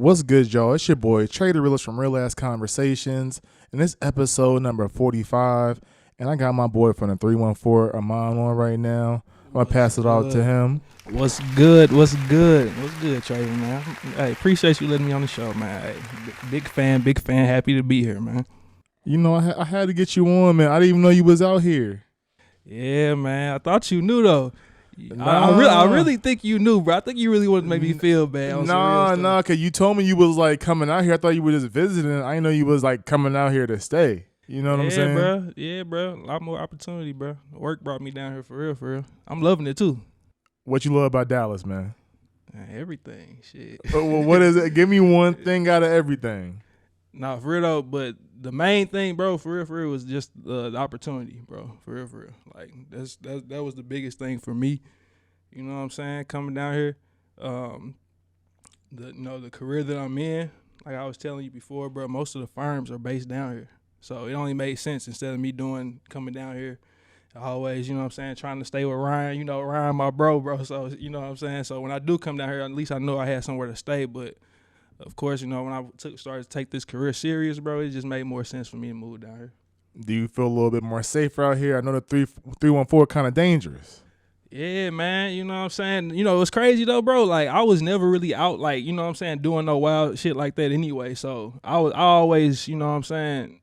What's good, y'all? It's your boy, Trader Realist from Real Ass Conversations. And this episode number 45. And I got my boy from the 314 Amon on right now. I'm going to pass it off to him. What's good? What's good? What's good, Trader, man? Hey, appreciate you letting me on the show, man. Hey, big fan. Happy to be here, man. You know, I had to get you on, man. I didn't even know you was out here. Yeah, man. I thought you knew, though. Nah. I really think you knew, bro. I think you really wanted to make me feel bad. Nah, because you told me you was, like, coming out here. I thought you were just visiting. I didn't know you was, like, coming out here to stay. You know what I'm saying? Bro. Yeah, bro. A lot more opportunity, bro. Work brought me down here for real. I'm loving it, too. What you love about Dallas, man? Everything, shit. Well, what is it? Give me one thing out of everything. Nah, for real though, but the main thing, bro, for real, was just the opportunity, bro. For real. Like that was the biggest thing for me. You know what I'm saying? Coming down here, the career that I'm in, like I was telling you before, bro. Most of the firms are based down here, so it only made sense instead of me coming down here. Always, you know what I'm saying, trying to stay with Ryan. You know, Ryan, my bro. So you know what I'm saying. So when I do come down here, at least I know I had somewhere to stay, but. Of course, you know, when I started to take this career serious, bro, it just made more sense for me to move down here. Do you feel a little bit more safer out here? I know the 314 kind of dangerous. Yeah, man, you know what I'm saying? You know, it's crazy, though, bro. Like, I was never really out, like, you know what I'm saying, doing no wild shit like that anyway. So, I always, you know what I'm saying,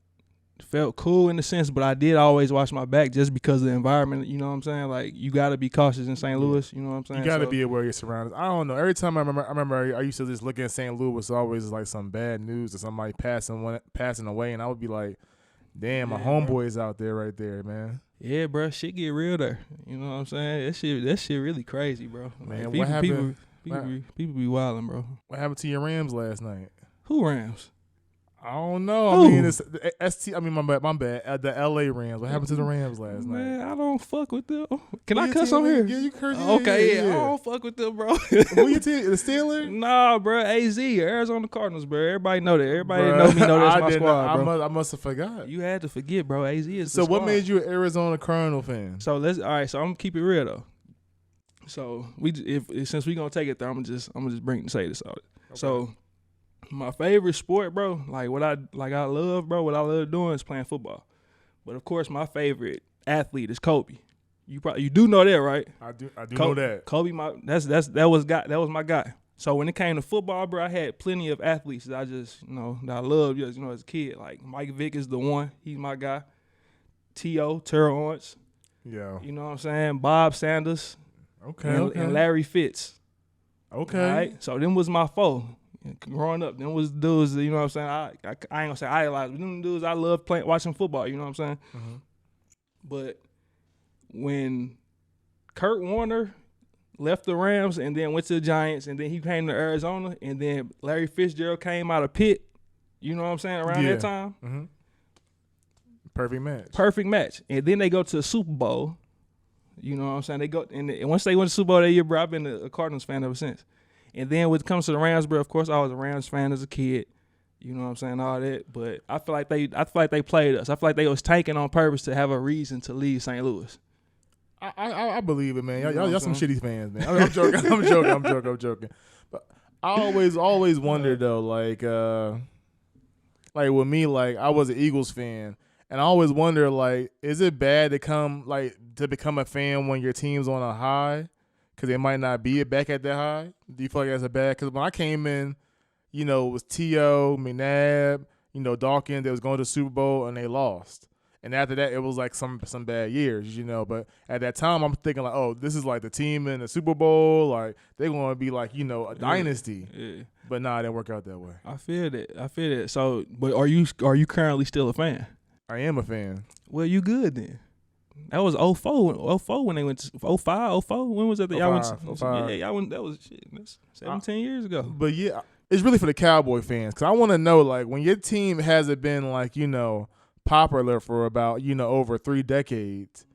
felt cool in a sense, but I did always watch my back just because of the environment, you know what I'm saying? Like, you got to be cautious in St. Louis, you know what I'm saying? You got to be aware of your surroundings. I don't know. Every time I remember I used to just look at St. Louis, was always like some bad news or somebody passing away, and I would be like, damn, my homeboy's out there right there, man. Yeah, bro, shit get real there. You know what I'm saying? That shit really crazy, bro. Man, like, what happened? People be wilding, bro. What happened to your Rams last night? Who Rams? I don't know. Who? I mean, it's my bad. The LA Rams. What happened to the Rams last night? Man, I don't fuck with them. Can I cuss on here? Yeah, you curse. Okay, yeah. I don't fuck with them, bro. Who you team? The Steelers? Nah, bro. AZ, Arizona Cardinals, bro. Everybody know that. Everybody know me know that's my squad, bro. I must have forgot. You had to forget, bro. AZ is So the squad. what made you an Arizona Cardinal fan? So all right. So I'm gonna keep it real though. So since we gonna take it there, I'm gonna just say this out. Okay. So. My favorite sport, bro, what I love doing is playing football. But of course, my favorite athlete is Kobe. You do know that, right? I do know that. Kobe, that was my guy. So when it came to football, bro, I had plenty of athletes that I just that I loved, as a kid. Like Mike Vick is the one; he's my guy. T.O. Terrell Owens, yeah. You know what I'm saying? Bob Sanders, okay. And Larry Fitz. Okay. All right? So them was my foe. Growing up, them was dudes, you know what I'm saying? I ain't gonna say idolize, but them dudes I love watching football, you know what I'm saying? Mm-hmm. But when Kurt Warner left the Rams and then went to the Giants and then he came to Arizona and then Larry Fitzgerald came out of Pitt, you know what I'm saying, around that time? Mm-hmm. Perfect match. And then they go to the Super Bowl, you know what I'm saying? They go and once they went to the Super Bowl that year, bro, I've been a Cardinals fan ever since. And then when it comes to the Rams, bro, of course I was a Rams fan as a kid. You know what I'm saying, all that. But I feel like they played us. I feel like they was tanking on purpose to have a reason to leave St. Louis. I believe it, man. Y'all some shitty fans, man. I'm joking. But I always wondered though, like with me, like I was an Eagles fan, and I always wonder, like, is it bad to become a fan when your team's on a high? Because they might not be back at that high. Do you feel like that's a bad? Because when I came in, it was T.O., McNabb, Dawkins. They was going to the Super Bowl and they lost. And after that, it was like some bad years, But at that time, I'm thinking like, oh, this is like the team in the Super Bowl. Like they're going to be like, a dynasty. Yeah. But nah, it didn't work out that way. I feel that. So, but are you currently still a fan? I am a fan. Well, you good then. That was 04 when they went to 05, 04. When was that? Y'all went. Yeah, y'all went. That was shit. That's 17 years ago. But yeah, it's really for the Cowboy fans because I want to know, like, when your team hasn't been like popular for about over 3 decades,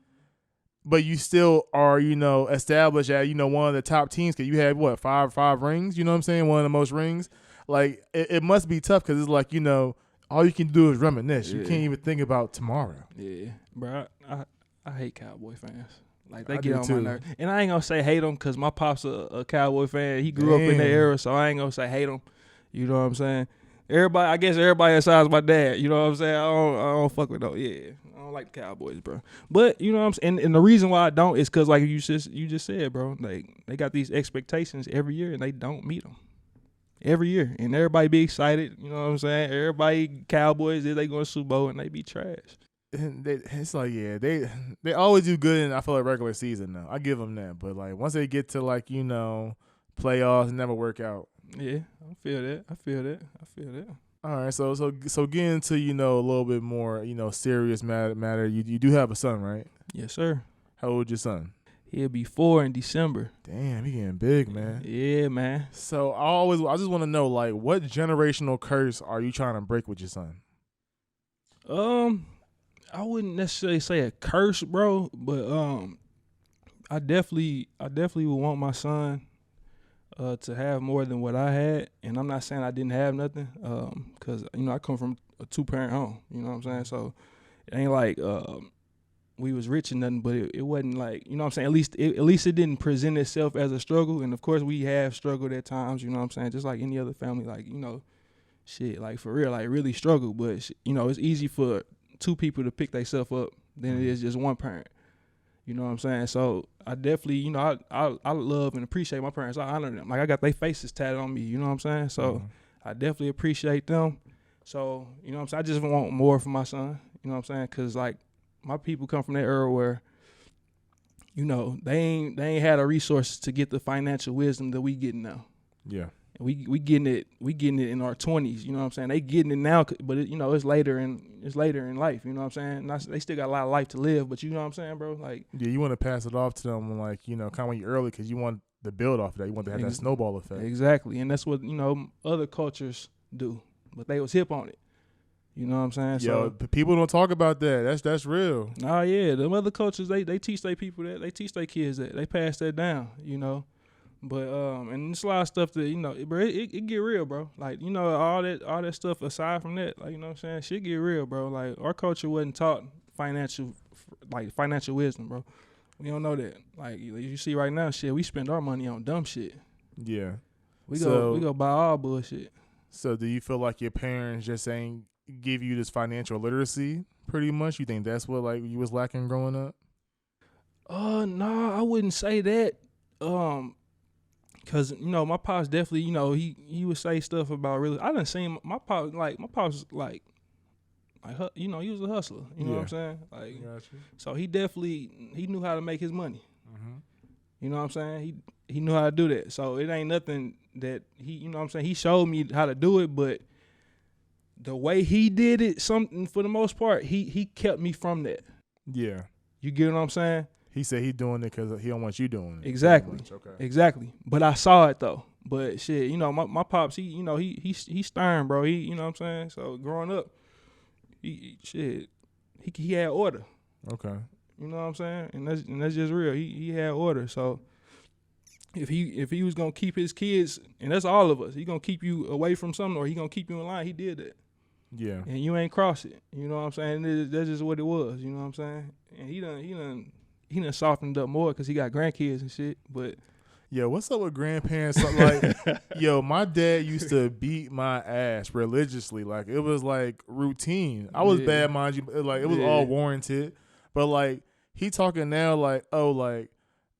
but you still are established at one of the top teams because you had what five rings. You know what I'm saying? One of the most rings. Like it must be tough because it's like all you can do is reminisce. Yeah. You can't even think about tomorrow. Yeah, bro. I hate Cowboy fans. Like, they get on my nerves. And I ain't going to say hate them because my pop's a Cowboy fan. He grew up in that era, so I ain't going to say hate them. You know what I'm saying? I guess everybody besides my dad. You know what I'm saying? I don't fuck with those. Yeah, I don't like the Cowboys, bro. But you know what I'm saying? And the reason why I don't is because like you just said, bro. Like they got these expectations every year and they don't meet them every year, and everybody be excited. You know what I'm saying? Everybody Cowboys, they going to Super Bowl and they be trash. It's like, yeah, they always do good in, I feel like, regular season now. I give them that. But, like, once they get to, like, you know, playoffs, it never work out. Yeah, I feel that. All right, so getting into, you know, a little bit more, you know, serious matter. You do have a son, right? Yes, sir. How old your son? He'll be 4 in December. Damn, he getting big, man. Yeah, man. So I just want to know, like, what generational curse are you trying to break with your son? I wouldn't necessarily say a curse, bro, but I definitely would want my son to have more than what I had, and I'm not saying I didn't have nothing, because you know I come from a 2-parent home, you know what I'm saying, so it ain't like we was rich and nothing, but it wasn't like, you know what I'm saying, at least it didn't present itself as a struggle, and of course we have struggled at times, you know what I'm saying, just like any other family, like, you know, shit, like for real, like really struggle, but you know, it's easy for 2 people to pick themselves up than it is just one parent. You know what I'm saying? So I definitely, you know, I love and appreciate my parents. I honor them. Like I got their faces tatted on me. You know what I'm saying? So I definitely appreciate them. So, you know what I'm saying? I just want more for my son. You know what I'm saying? Because, like, my people come from that era where, you know, they ain't had the resources to get the financial wisdom that we getting now. Yeah. We getting it in our 20s, you know what I'm saying? They getting it now, but you know, it's later in life, you know what I'm saying? They still got a lot of life to live, but you know what I'm saying, bro? Like, yeah, you want to pass it off to them, like, you know, kind of when you're early, because you want to build off of that. You want to have that snowball effect. Exactly, and that's what, you know, other cultures do, but they was hip on it. You know what I'm saying? Yo, people don't talk about that. That's real. Oh yeah, the other cultures they teach their people that, they teach their kids that, they pass that down, you know. But and it's a lot of stuff that, you know, bro, it get real, bro. Like, you know, all that stuff aside from that, like, you know what I'm saying, shit get real, bro. Like, our culture wasn't taught financial wisdom, bro. We don't know that. Like, you see right now, shit, we spend our money on dumb shit. Yeah. We go buy all bullshit. So do you feel like your parents just ain't give you this financial literacy pretty much? You think that's what, like, you was lacking growing up? No, I wouldn't say that. Cause, you know, my pops definitely, you know, he would say stuff about really. I done seen my pops like, you know, he was a hustler. You know what I'm saying? Like, so he knew how to make his money. Mm-hmm. You know what I'm saying? He knew how to do that. So it ain't nothing that he, you know what I'm saying? He showed me how to do it, but the way he did it, something for the most part, he kept me from that. Yeah. You get what I'm saying? He said he doing it because he don't want you doing it. Exactly. Okay. Exactly. But I saw it though. But shit, you know, my pops, he, you know, he stern, bro. He, you know what I'm saying? So growing up, he had order. Okay. You know what I'm saying? And that's just real. He had order. So if he was gonna keep his kids, and that's all of us, he gonna keep you away from something, or he gonna keep you in line, he did that. Yeah. And you ain't cross it. You know what I'm saying? That's just what it was. You know what I'm saying? And he done softened up more because he got grandkids and shit. But yo, what's up with grandparents? Like, yo, my dad used to beat my ass religiously. Like, it was like routine. I was bad, mind you. Like, it was all warranted. But like, he talking now like, oh, like,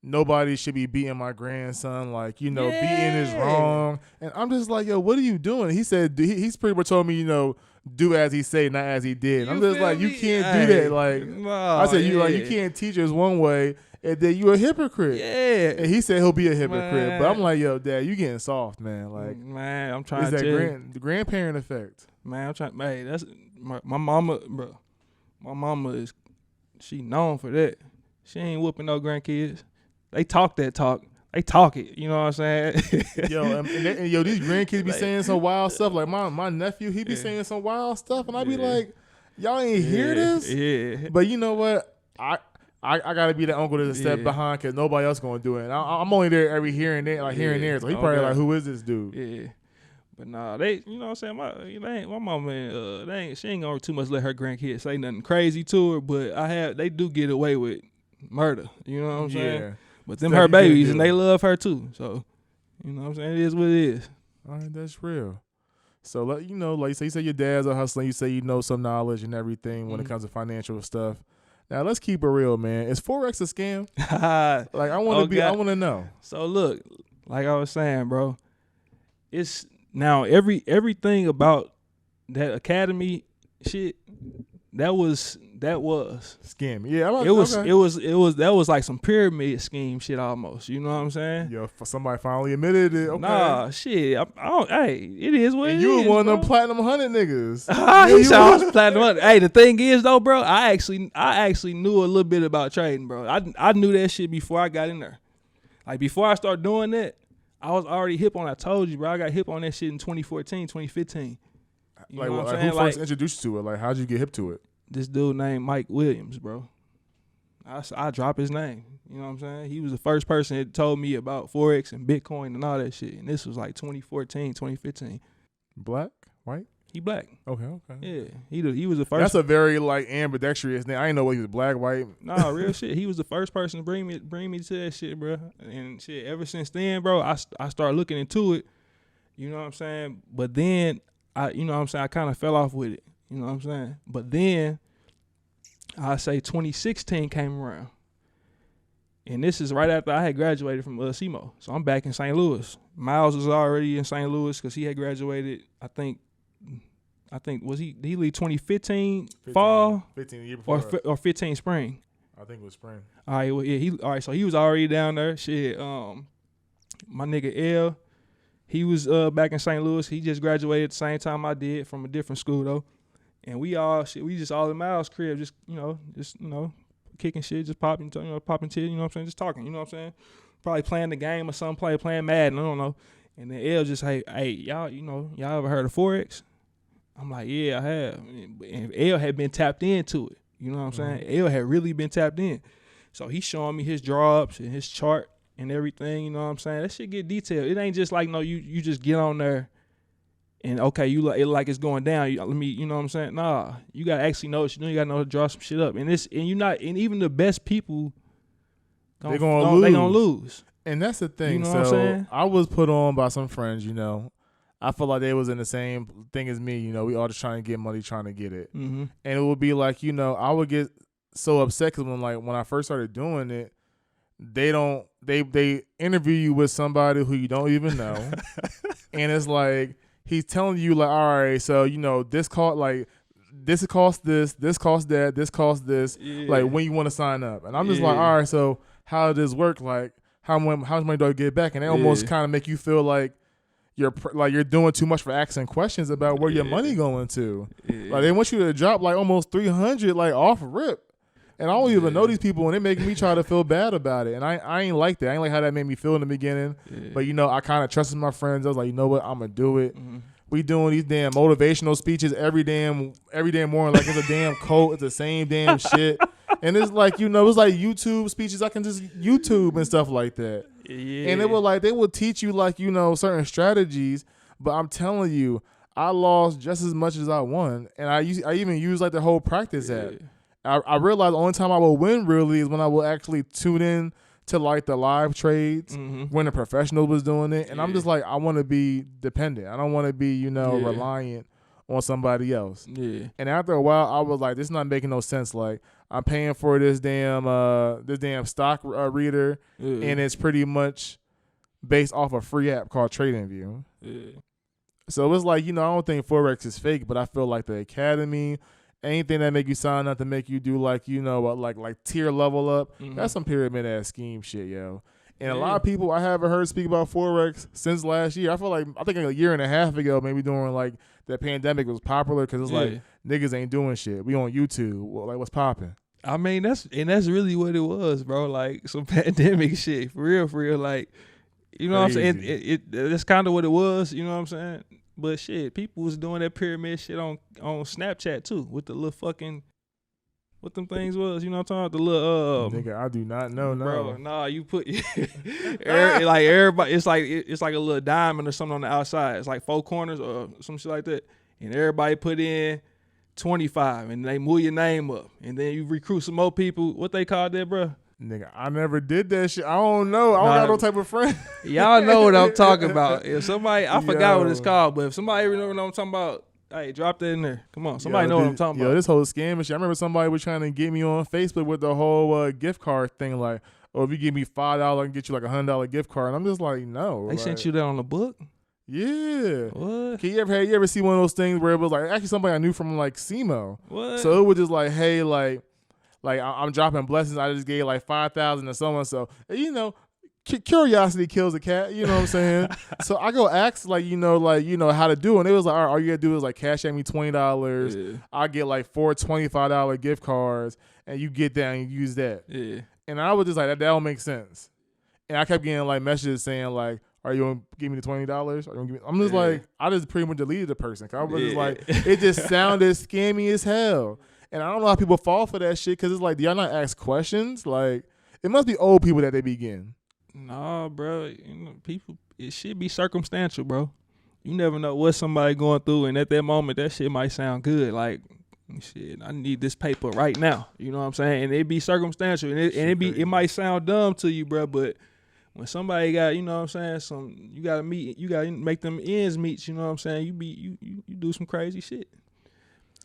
nobody should be beating my grandson. Like, you know, beating is wrong. And I'm just like, yo, what are you doing? He said, he's pretty much told me, you know, do as he say, not as he did. I'm just like, you can't do that. Like, I said, you can't teach us one way, and then you a hypocrite. Yeah. And he said he'll be a hypocrite. Man. But I'm like, yo, Dad, you getting soft, man. Like, man, I'm trying to tell you. The grandparent effect. Man, I'm trying. Man, that's my mama, bro. My mama she known for that. She ain't whooping no grandkids. They talk that talk. They talk it, you know what I'm saying? Yo, and these grandkids be saying some wild stuff. Like my nephew, he be saying some wild stuff, and I be like, y'all ain't hear this? Yeah. But you know what? I gotta be the uncle that's a step behind because nobody else gonna do it. And I'm only there every here and there, like here and there. So he probably like, who is this dude? Yeah. But nah, they, you know what I'm saying? My mama, she ain't gonna too much let her grandkids say nothing crazy to her. But they do get away with murder. You know what I'm saying? Yeah. But them her babies, and they love her too. So, you know what I'm saying? It is what it is. All right, that's real. So like you say your dad's a hustler. You say you know some knowledge and everything when it Mhm. comes to financial stuff. Now let's keep it real, man. Is Forex a scam? Like I want to I want to know. So look, like I was saying, bro, it's now everything about that academy shit. That was Scam. Yeah, it was that was like some pyramid scheme shit almost. You know what I'm saying? Yo, somebody finally admitted it. Okay. Nah, shit. I don't, hey, it is what and it you is, were one of them bro. platinum 100 niggas. He said I was platinum 100. Hey, the thing is though, bro, I actually knew a little bit about trading, bro. I knew that shit before I got in there. Like before I started doing that, I was already hip on. I told you, bro. I got hip on that shit in 2014, 2015. You Like, know what I'm who saying? first Like introduced you to it? Like, how'd you get hip to it? this dude named Mike Williams, bro. I drop his name. You know what I'm saying? He was the first person that told me about Forex and Bitcoin and all that shit. And this was like 2014, 2015. Black? White? He black. Okay. Yeah. He was the first. That's a very like ambidextrous name. I didn't know what he was black, white. Nah, real shit. He was the first person to bring me to that shit, bro. And shit, ever since then, bro, I started looking into it. You know what I'm saying? But then I kind of fell off with it. You know what I'm saying? But then I say 2016 came around. And this is right after I had graduated from SEMO. So I'm back in St. Louis. Miles was already in St. Louis because he had graduated, I think did he leave 2015 fall? 15 the year before. Or 15 spring. I think it was spring. All right, well, yeah, so he was already down there. Shit, my nigga L, he was back in St. Louis. He just graduated at the same time I did from a different school though. And we just all in Miles' crib, just kicking shit, just popping till, you know what I'm saying, just talking, you know what I'm saying? Probably playing the game or something, playing Madden, I don't know. And then L just, hey, y'all ever heard of Forex? I'm like, yeah, I have. And L had been tapped into it. You know what I'm saying? L had really been tapped in. So he's showing me his drops and his chart and everything, you know what I'm saying? That shit get detailed. It ain't just like, no, you just get on there and okay, it's going down. You know what I'm saying? Nah, you gotta actually know what you know. You gotta know how to draw some shit up. And even the best people, They're gonna lose. And that's the thing. You know so what I'm saying? I was put on by some friends, I feel like they was in the same thing as me, we all just trying to get money, trying to get it. Mm-hmm. And it would be like, I would get so upset because when I first started doing it, they interview you with somebody who you don't even know. And it's like, he's telling you like, all right, so, this cost like, this costs this costs that, this costs this, like when you want to sign up. And I'm just like, all right, so how does this work? Like, how much money do I get back? And they almost kind of make you feel like you're doing too much for asking questions about where your money going to. Like they want you to drop like almost 300 like off rip. And I don't even know these people, and they make me try to feel bad about it. And I ain't like that. I ain't like how that made me feel in the beginning. But I kind of trusted my friends. I was like, you know what, I'm gonna do it. Mm-hmm. We doing these damn motivational speeches every damn morning, like it's a damn quote. It's the same damn shit. And it's like, it's like YouTube speeches. I can just YouTube and stuff like that. Yeah. And they would teach you like, certain strategies. But I'm telling you, I lost just as much as I won. And I even use like the whole practice app. I realized the only time I will win really is when I will actually tune in to like the live trades when the professional was doing it. And I'm just like, I want to be dependent. I don't want to be, reliant on somebody else. Yeah. And after a while, I was like, this is not making no sense. Like, I'm paying for this damn stock reader, and it's pretty much based off a free app called TradingView. Yeah. So it's like, I don't think Forex is fake, but I feel like the academy, anything that make you sign up to make you do like, like tier level up, that's some pyramid ass scheme shit, yo. And a lot of people I haven't heard speak about Forex since last year. I think a year and a half ago, maybe during like the pandemic was popular because it's like niggas ain't doing shit. We on YouTube. Well, like what's popping? I mean, that's really what it was, bro. Like some pandemic shit, for real. Like, you know what I'm saying? That's kind of what it was. You know what I'm saying? But shit, people was doing that pyramid shit on Snapchat too with the little fucking, what them things was, you know what I'm talking about? The little nigga, I do not know. Bro, nah, you put like everybody, it's like a little diamond or something on the outside. It's like 4 corners or some shit like that, and everybody put in 25, and they move your name up, and then you recruit some more people. What they call that, bro? Nigga, I never did that shit. I don't know. I don't got no type of friend. Y'all know what I'm talking about. If somebody, I forgot what it's Yo. called, but if somebody remember what I'm talking about, hey, drop that in there. Come on, somebody know what I'm talking Yo, about. this whole scam and shit. I remember somebody was trying to get me on Facebook with the whole gift card thing. Like, oh, if you give me $5, I can get you like $100 gift card. And I'm just like, no. They sent you that on the book? Yeah. What? Can you ever see one of those things where it was like actually somebody I knew from like SEMO? What? So it was just like, hey, like I'm dropping blessings. I just gave like 5,000 to someone. So curiosity kills a cat. You know what I'm saying? So I go ask how to do it. And it was like, all you gotta do is like cash at me $20. Yeah. I get like 4 $25 gift cards, and you get that and you use that. Yeah. And I was just like, that don't make sense. And I kept getting like messages saying like, are you gonna give me the $20? I'm just like, I just pretty much deleted the person. Cause I was just like, it just sounded scammy as hell. And I don't know how people fall for that shit, because it's like, do y'all not ask questions? Like, it must be old people that they begin. Nah, bro. People, it should be circumstantial, bro. You never know what somebody going through, and at that moment, that shit might sound good. Like, shit, I need this paper right now. You know what I'm saying? And it be circumstantial, and it might sound dumb to you, bro. But when somebody got, you know what I'm saying, you gotta make them ends meet. You know what I'm saying? You do some crazy shit.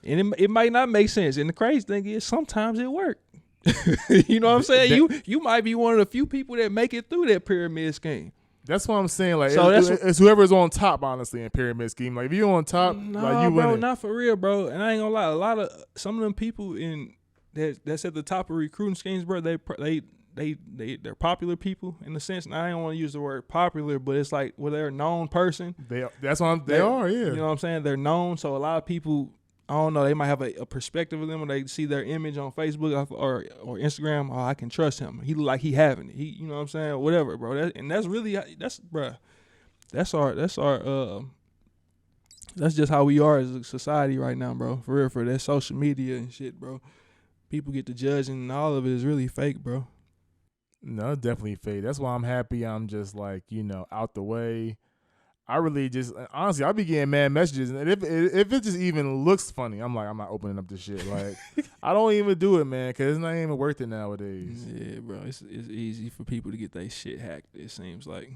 And it might not make sense. And the crazy thing is sometimes it works. You know what I'm saying? You might be one of the few people that make it through that pyramid scheme. That's what I'm saying. Like, so it's whoever's on top, honestly, in pyramid scheme. Like, if you're on top, like you bro, win it. not for real, bro. And I ain't gonna lie, some of them people that's at the top of recruiting schemes, bro, they're popular people in the sense. And I don't want to use the word popular, but it's like, well, they're a known person. They are, yeah. You know what I'm saying? They're known, so a lot of people, I don't know, they might have a perspective of them when they see their image on Facebook or Instagram. Oh, I can trust him. He look like he having it. He, you know what I'm saying? Whatever, bro. That's just how we are as a society right now, bro. For real, for that social media and shit, bro. People get to judge, and all of it is really fake, bro. No, definitely fake. That's why I'm happy I'm just like, out the way. I really just, honestly, I be getting mad messages, and if it just even looks funny, I'm like, I'm not opening up this shit. Like, I don't even do it, man, because it's not even worth it nowadays. Yeah, bro, it's easy for people to get their shit hacked. It seems like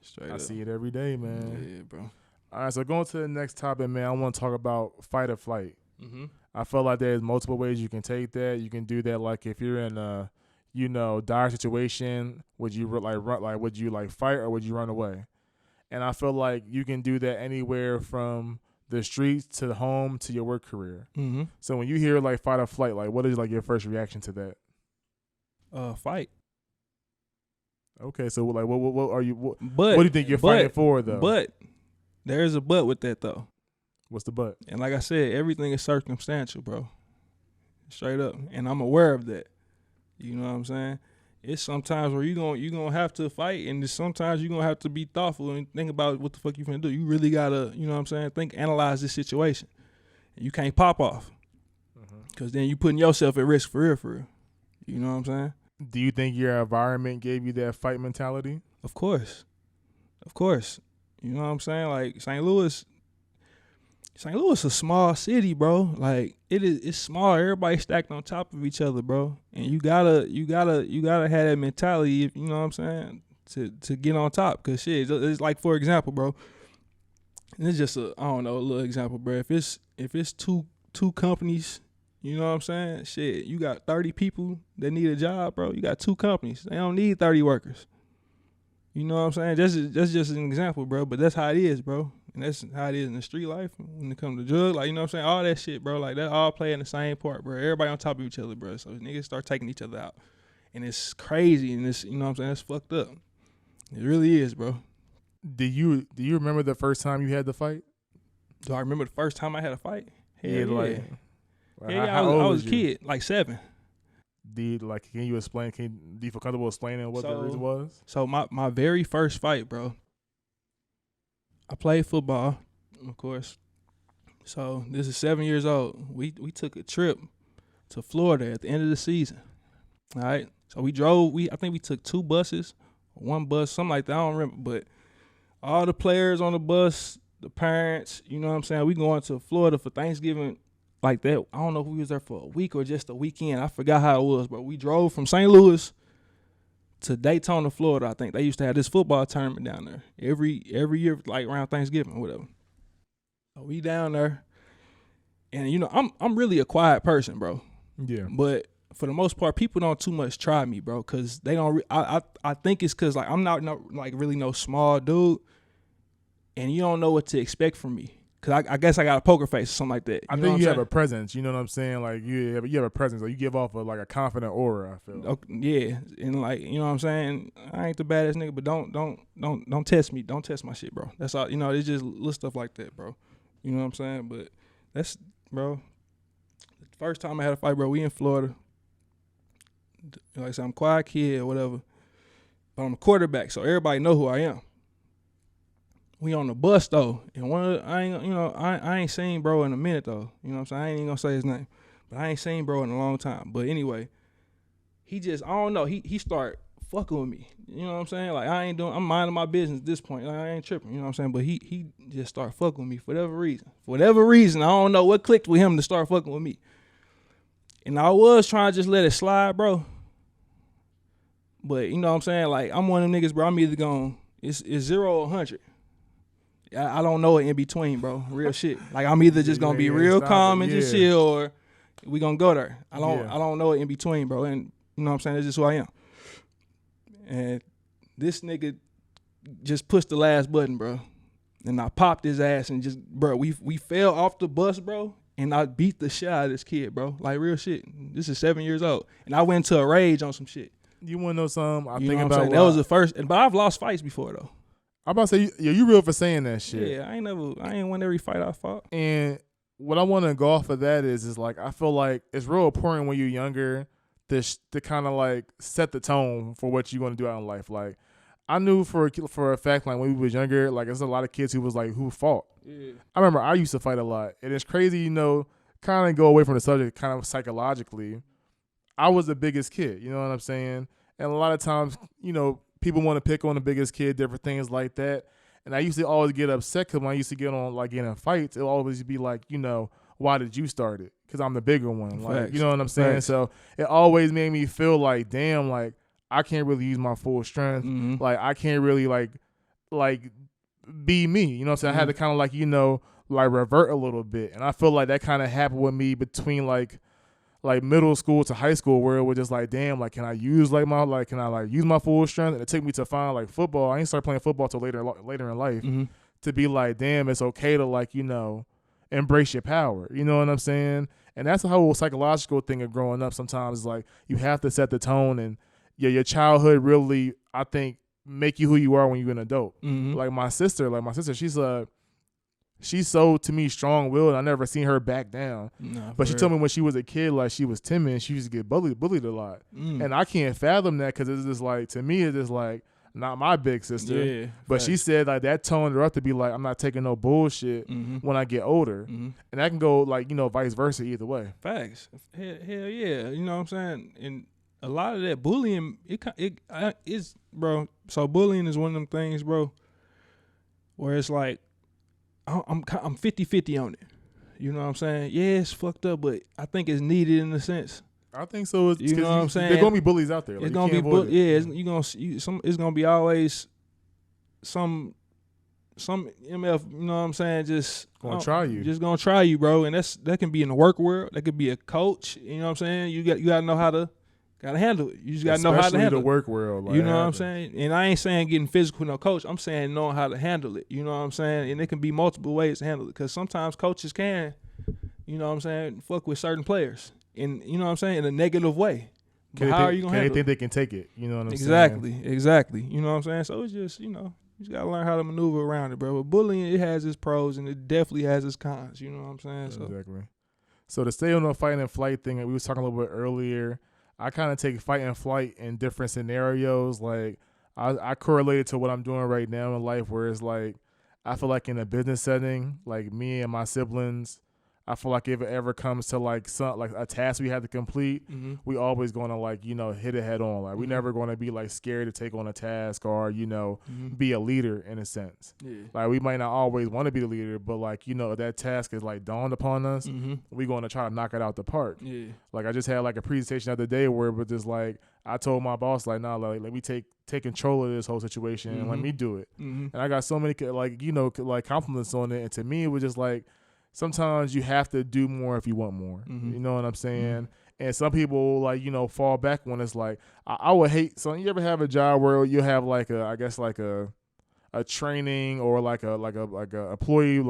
straight up. I see it every day, man. Yeah, bro. All right, so going to the next topic, man, I want to talk about fight or flight. Mm-hmm. I feel like there's multiple ways you can take that. You can do that, like if you're in a, dire situation, would you would you fight or would you run away? And I feel like you can do that anywhere from the streets to the home to your work career. Mm-hmm. So when you hear fight or flight, what is your first reaction to that? Fight. Okay, so what are you? What do you think you're fighting for though? But there's a but with that though. What's the but? And like I said, everything is circumstantial, bro. Straight up, and I'm aware of that. You know what I'm saying? It's sometimes where you gonna have to fight, and sometimes you're gonna have to be thoughtful and think about what the fuck you finna do. You really gotta, you know what I'm saying, analyze this situation. And you can't pop off, because then you putting yourself at risk for real. You know what I'm saying? Do you think your environment gave you that fight mentality? Of course. You know what I'm saying? Like St. Louis is a small city, bro. Like it's small. Everybody stacked on top of each other, bro. And you gotta have that mentality, if you know what I'm saying, to get on top. Cause shit, it's like, for example, bro. And it's just a little example, bro. If it's two companies, you know what I'm saying? Shit, you got 30 people that need a job, bro. You got 2 companies. They don't need 30 workers. You know what I'm saying? That's just an example, bro. But that's how it is, bro. And that's how it is in the street life when it comes to drugs. Like, you know what I'm saying? All that shit, bro. Like, that all play in the same part, bro. Everybody on top of each other, bro. So niggas start taking each other out. And it's crazy. And it's, you know what I'm saying? It's fucked up. It really is, bro. Do you remember the first time you had to fight? Do I remember the first time I had a fight? Hell yeah. I was a kid, like 7. Can you explain? Do you feel comfortable explaining what the reason was? So my very first fight, bro. I played football, of course. So this is 7 years old. We took a trip to Florida at the end of the season. All right. So we drove. I think we took 2 buses, 1 bus, something like that. I don't remember, but all the players on the bus, the parents, you know what I'm saying. We going to Florida for Thanksgiving. Like that, I don't know if we was there for a week or just a weekend. I forgot how it was, but we drove from St. Louis to Daytona, Florida. I think they used to have this football tournament down there every year, like around Thanksgiving or whatever. So we down there, and you know I'm really a quiet person, bro. Yeah. But for the most part, people don't too much try me, bro, because they don't. I think it's because like I'm not like really no small dude, and you don't know what to expect from me. Cause I guess I got a poker face or something like that. I think you have a presence. You know what I'm saying? Like you have a presence. Like you give off a confident aura. I feel. Okay, yeah, and like you know what I'm saying. I ain't the baddest nigga, but don't test me. Don't test my shit, bro. That's all. You know, it's just little stuff like that, bro. You know what I'm saying? But that's, bro. The first time I had a fight, bro, we in Florida. Like I said, I'm a quiet kid or whatever, but I'm a quarterback, so everybody know who I am. We on the bus though, and I ain't seen bro in a minute though. You know what I'm saying? I ain't even gonna say his name, but I ain't seen bro in a long time. But anyway, he just, I don't know, he start fucking with me. You know what I'm saying? Like I'm minding my business at this point. Like, I ain't tripping. You know what I'm saying? But he just start fucking with me for whatever reason. For whatever reason, I don't know what clicked with him to start fucking with me. And I was trying to just let it slide, bro. But you know what I'm saying? Like I'm one of them niggas, bro. I'm either going it's 0 or 100. I don't know it in between, bro. Real shit. Like I'm either just gonna be real calm and just chill, or we gonna go there. I don't know it in between, bro. And you know what I'm saying? That's just who I am. And this nigga just pushed the last button, bro. And I popped his ass and just, bro, we fell off the bus, bro. And I beat the shit out of this kid, bro. Like real shit. This is 7 years old. And I went into a rage on some shit. You wanna know something? You know what I'm saying? That was the first, but I've lost fights before though. I'm about to say, you real for saying that shit. Yeah, I ain't won every fight I fought. And what I want to go off of that is like, I feel like it's real important when you're younger to kind of like set the tone for what you're going to do out in life. Like, I knew for a fact, like when we was younger, like there's a lot of kids who fought. Yeah. I remember I used to fight a lot. And it's crazy, you know, kind of go away from the subject kind of psychologically. I was the biggest kid, you know what I'm saying? And a lot of times, you know, people want to pick on the biggest kid, different things like that. And I used to always get upset because when I used to get in fights, it would always be like, you know, why did you start it? Because I'm the bigger one. Like, you know what I'm saying? Facts. So it always made me feel like, damn, like I can't really use my full strength. Mm-hmm. Like I can't really like be me. You know what I'm saying? I had to kind of like, you know, like revert a little bit. And I feel like that kind of happened with me between like middle school to high school, where it was just like, damn, like can I use my full strength? And it took me to find like football. I didn't start playing football till later in life, Mm-hmm. to be like, damn, it's okay to like, you know, embrace your power. You know what I'm saying? And that's the whole psychological thing of growing up. Sometimes is like you have to set the tone, and your childhood really, I think, make you who you are when you're an adult. Mm-hmm. Like my sister, she's so, to me, strong-willed. I never seen her back down. Nah, but she told me when she was a kid, like, she was timid. She used to get bullied a lot. And I can't fathom that because it's just like, to me, it's just like, not my big sister. Yeah, but facts. she said, like, that toned her up to be like, I'm not taking no bullshit when I get older. Mm-hmm. And that can go, like, you know, vice versa either way. Facts. Hell yeah. You know what I'm saying? And a lot of that bullying, it is, bro. So bullying is one of them things, bro, where it's like, I'm 50-50 on it. You know what I'm saying? Yeah, it's fucked up, but I think it's needed in a sense. I think so. It's, you know what I'm saying? There's gonna be bullies out there. Like, it's gonna be it's gonna be always some MF. You know what I'm saying? Just gonna try you. Just gonna try you, bro. And that can be in the work world. That could be a coach. You know what I'm saying? You gotta know how to. Gotta handle it. You just gotta know how to handle it. Especially the work world. Like, you know what I'm saying? And I ain't saying getting physical with no coach. I'm saying knowing how to handle it. You know what I'm saying? And it can be multiple ways to handle it. Because sometimes coaches can, you know what I'm saying, fuck with certain players. In, you know what I'm saying, in a negative way. But how are you gonna handle it? They think they can take it. You know what I'm saying? Exactly. You know what I'm saying? So it's just, you know, you just gotta learn how to maneuver around it, bro. But bullying, it has its pros and it definitely has its cons. You know what I'm saying? So. Exactly. So to stay on the fight and flight thing, we was talking a little bit earlier, I kind of take fight and flight in different scenarios. Like I correlate it to what I'm doing right now in life, where it's like I feel like in a business setting, like me and my siblings, I feel like if it ever comes to like a task we have to complete, we always gonna like, you know, hit it head on. Like we never gonna be like scared to take on a task or, you know, be a leader in a sense. Yeah. Like we might not always want to be the leader, but like, you know, if that task is like dawned upon us, we gonna try to knock it out the park. Yeah. Like I just had like a presentation the other day where it was just like I told my boss like, nah, like let me take control of this whole situation and let me do it. And I got so many like, you know, like compliments on it, and to me it was just like, sometimes you have to do more if you want more. You know what I'm saying? And some people like, you know, fall back when it's like, I would hate. So you ever have a job where you have like a training or like a employee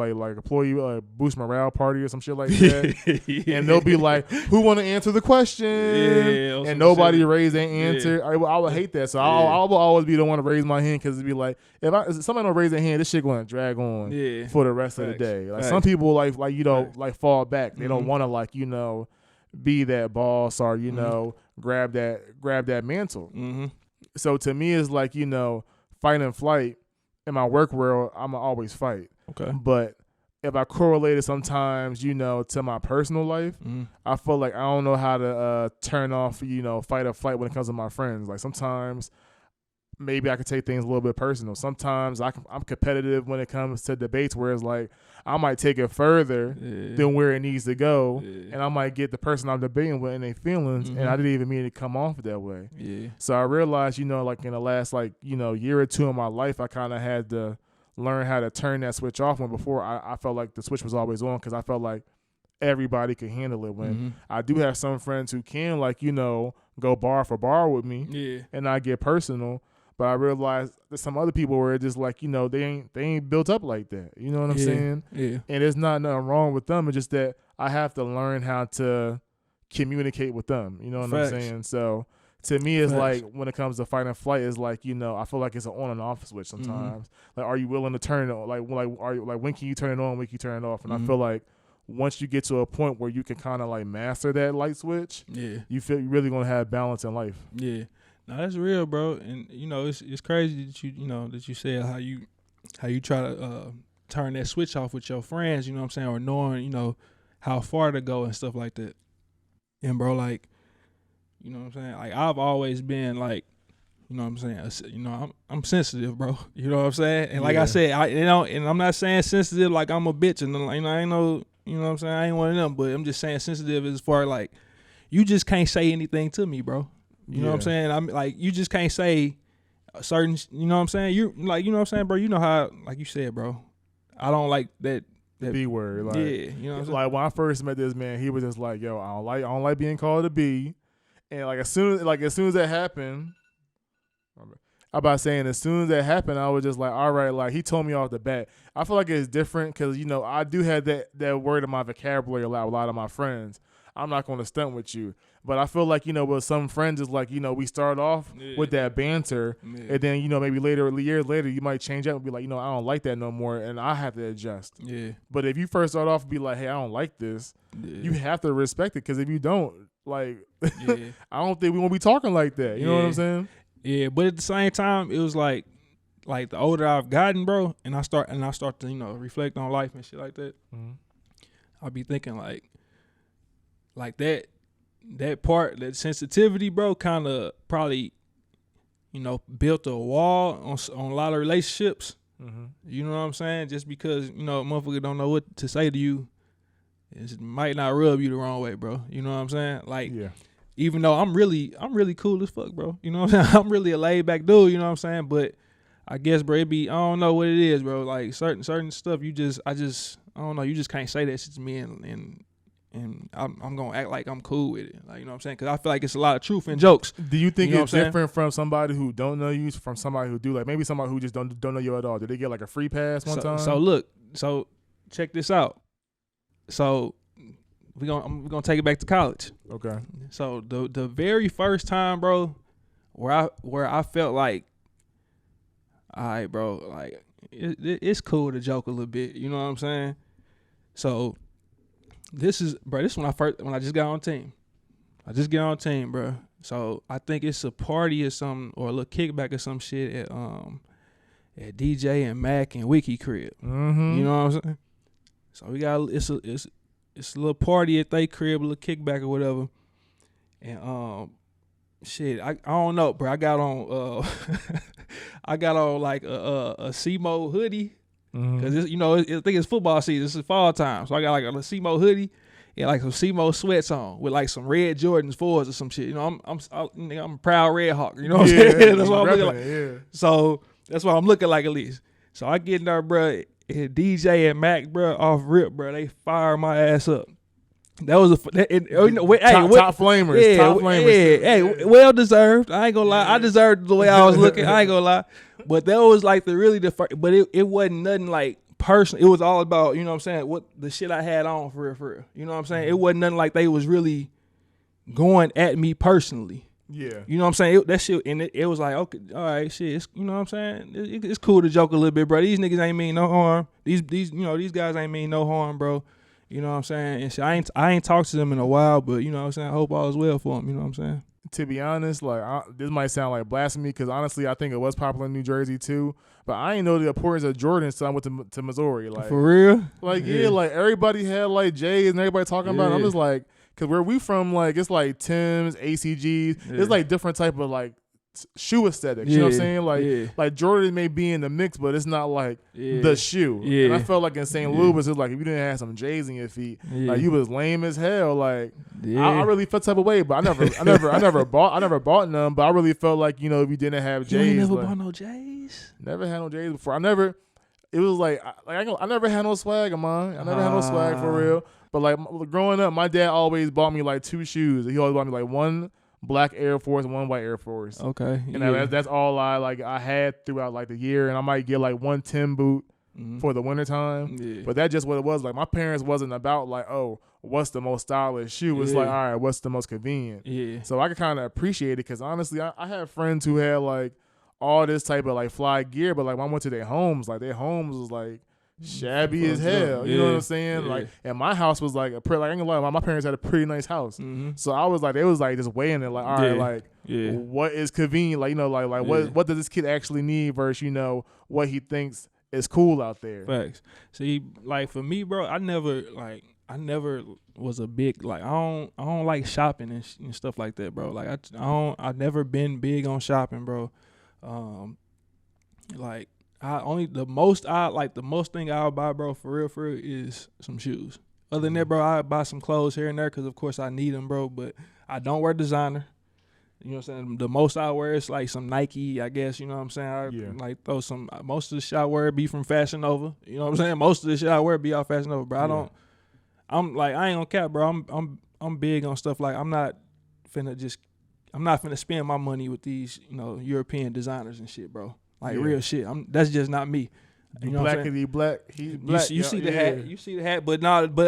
boost morale party or some shit like that, and they'll be like, "Who want to answer the question?" And nobody raise their answer. I would hate that. So I will always be the one to raise my hand because it'd be like, if somebody don't raise their hand, this shit going to drag on for the rest of the day. Like some people like you know like fall back. They don't want to like, you know, be that boss or, you know, grab that mantle. So to me it's like, you know, fight and flight. In my work world, I'm going to always fight. Okay. But if I correlate it sometimes, you know, to my personal life, I feel like I don't know how to turn off, you know, fight or flight when it comes to my friends. Like sometimes maybe I could take things a little bit personal. Sometimes I'm competitive when it comes to debates where it's like I might take it further than where it needs to go, and I might get the person I'm debating with in their feelings, and I didn't even mean to come off that way. Yeah. So I realized, you know, like in the last like, you know, year or two of my life, I kind of had to learn how to turn that switch off. When before I felt like the switch was always on because I felt like everybody could handle it. When I do have some friends who can, like, you know, go bar for bar with me, and not get personal. But I realized there's some other people where it's just like, you know, they ain't built up like that. You know what I'm saying? Yeah. And there's not nothing wrong with them. It's just that I have to learn how to communicate with them. You know what I'm saying? So to me, it's like when it comes to fight and flight, it's like, you know, I feel like it's an on and off switch sometimes. Like, are you willing to turn it on? When can you turn it on? When can you turn it off? And I feel like once you get to a point where you can kind of like master that light switch, you feel you're really gonna have balance in life. Yeah. No, that's real, bro. And you know, it's crazy that you said how you try to turn that switch off with your friends, you know what I'm saying, or knowing, you know, how far to go and stuff like that. And bro, like, you know what I'm saying? Like I've always been like, you know what I'm saying, you know, I'm sensitive, bro. You know what I'm saying? And like I said, and I'm not saying sensitive like I'm a bitch and like, you know, I ain't no, you know what I'm saying, I ain't one of them, but I'm just saying sensitive as far like you just can't say anything to me, bro. You know what I'm saying? I'm like, you just can't say a certain, you know what I'm saying? You like, you know what I'm saying, bro? You know how, like you said, bro, I don't like that B word. Like, yeah, you know what I'm saying? Like when I first met this man, he was just like, yo, I don't like being called a B. And like as soon as that happened, as soon as that happened, I was just like, all right, like he told me off the bat. I feel like it's different because, you know, I do have that word in my vocabulary a lot of my friends. I'm not going to stunt with you. But I feel like, you know, with some friends, it's like, you know, we start off with that banter, and then, you know, maybe years later, you might change up and be like, you know, I don't like that no more, and I have to adjust. Yeah. But if you first start off and be like, hey, I don't like this, you have to respect it, because if you don't, like, I don't think we won't be talking like that. You know what I'm saying? Yeah, but at the same time, it was like the older I've gotten, bro, and I start to, you know, reflect on life and shit like that, I'll be thinking like that part, that sensitivity, bro, kind of probably, you know, built a wall on a lot of relationships. You know what I'm saying? Just because, you know, motherfucker don't know what to say to you, it might not rub you the wrong way, bro. You know what I'm saying? Like, even though I'm really cool as fuck, bro. You know what I'm saying? I'm really a laid back dude. You know what I'm saying? But I guess, bro, I don't know what it is, bro. Like certain stuff, I don't know. You just can't say that shit to me, and I'm gonna act like I'm cool with it, like, you know what I'm saying? Because I feel like it's a lot of truth in jokes. Do you think it's different from somebody who don't know you, from somebody who do? Like maybe somebody who just don't know you at all. Did they get like a free pass one time? So look, check this out. So we're gonna take it back to college. Okay. So the very first time, bro, where I felt like, all right, bro, like it's cool to joke a little bit. You know what I'm saying? So. This is when I just got on team. I just get on team, bro. So I think it's a party or something, or a little kickback or some shit at DJ and Mac and Wiki crib. You know what I'm saying? So we got it's it's a little party at they crib, a little kickback or whatever. And shit, I don't know, bro. I got on I got on like a CMO hoodie. Cause it's, I think it's football season. It's fall time, so I got like a CMO hoodie and like some CMO sweats on with like some red Jordans 4s or some shit. I'm a proud Red Hawk. You know what I'm saying? That's what I'm looking like. Yeah. So that's what I'm looking like at least. So I get in there, bro. And DJ and Mac, bro, off rip, bro. They fire my ass up. That was top flamers. Yeah, top flamers. Yeah, hey, well deserved. I ain't gonna lie. I deserved the way I was looking. I ain't gonna lie. But that was like the first. But it wasn't nothing like personal. It was all about, you know what I'm saying, what the shit I had on for real. You know what I'm saying? It wasn't nothing like they was really going at me personally. Yeah. You know what I'm saying? That shit, and it was like, okay, all right, shit. It's, you know what I'm saying? It's cool to joke a little bit, bro. These niggas ain't mean no harm. These guys ain't mean no harm, bro. You know what I'm saying? And shit, I ain't talked to them in a while, but you know what I'm saying? I hope all is well for them. You know what I'm saying? To be honest, like this might sound like blasphemy because honestly, I think it was popular in New Jersey too. But I ain't know the importance of Jordan until I went to Missouri. Like for real? Like yeah, like everybody had like J's and everybody talking about it. I'm just like, cause where we from, like it's like Tim's, ACGs. It's like different type of like shoe aesthetics. You know what I'm saying? Like Jordan may be in the mix, but it's not like the shoe. Yeah. And I felt like in St. Louis, it's like if you didn't have some J's in your feet, like you was lame as hell. Like I really felt type of way, but I never bought none. But I really felt like, if you didn't have J's, you ain't never bought no J's. Never had no J's before. It was like I never had no swag of mine. I never had no swag for real. But like growing up, my dad always bought me like 2 shoes. He always bought me like one black Air Force and one white Air Force. Okay. And that's all I had throughout like the year. And I might get like one Tim boot for the wintertime. Yeah. But that's just what it was. Like my parents wasn't about like, oh, what's the most stylish shoe? It's like, all right, what's the most convenient? Yeah. So I could kind of appreciate it because honestly, I had friends who had like all this type of like fly gear, but like when I went to their homes, like their homes was like shabby as hell. You know what I'm saying? Like, and my house was like I ain't gonna lie, my parents had a pretty nice house. So I was like, they was like just weighing it, like, all right, like, what is convenient? Like, what does this kid actually need versus what he thinks is cool out there. Facts. See, like for me, bro, I never was a big like I don't like shopping and stuff like that, bro. Like I've never been big on shopping, bro. Like. The most thing I'll buy, bro, for real, is some shoes. Other than that, bro, I buy some clothes here and there because, of course, I need them, bro. But I don't wear designer. You know what I'm saying? The most I wear is like some Nike, I guess. You know what I'm saying? Like throw some. Most of the shit I wear be from Fashion Nova. You know what I'm saying? Most of the shit I wear be off Fashion Nova, bro. I'm like, I ain't gonna cap, bro. I'm big on stuff like I'm not finna spend my money with these European designers and shit, bro. Like real shit. That's just not me. You know black, he's black. He's black. You see the hat. You see the hat. But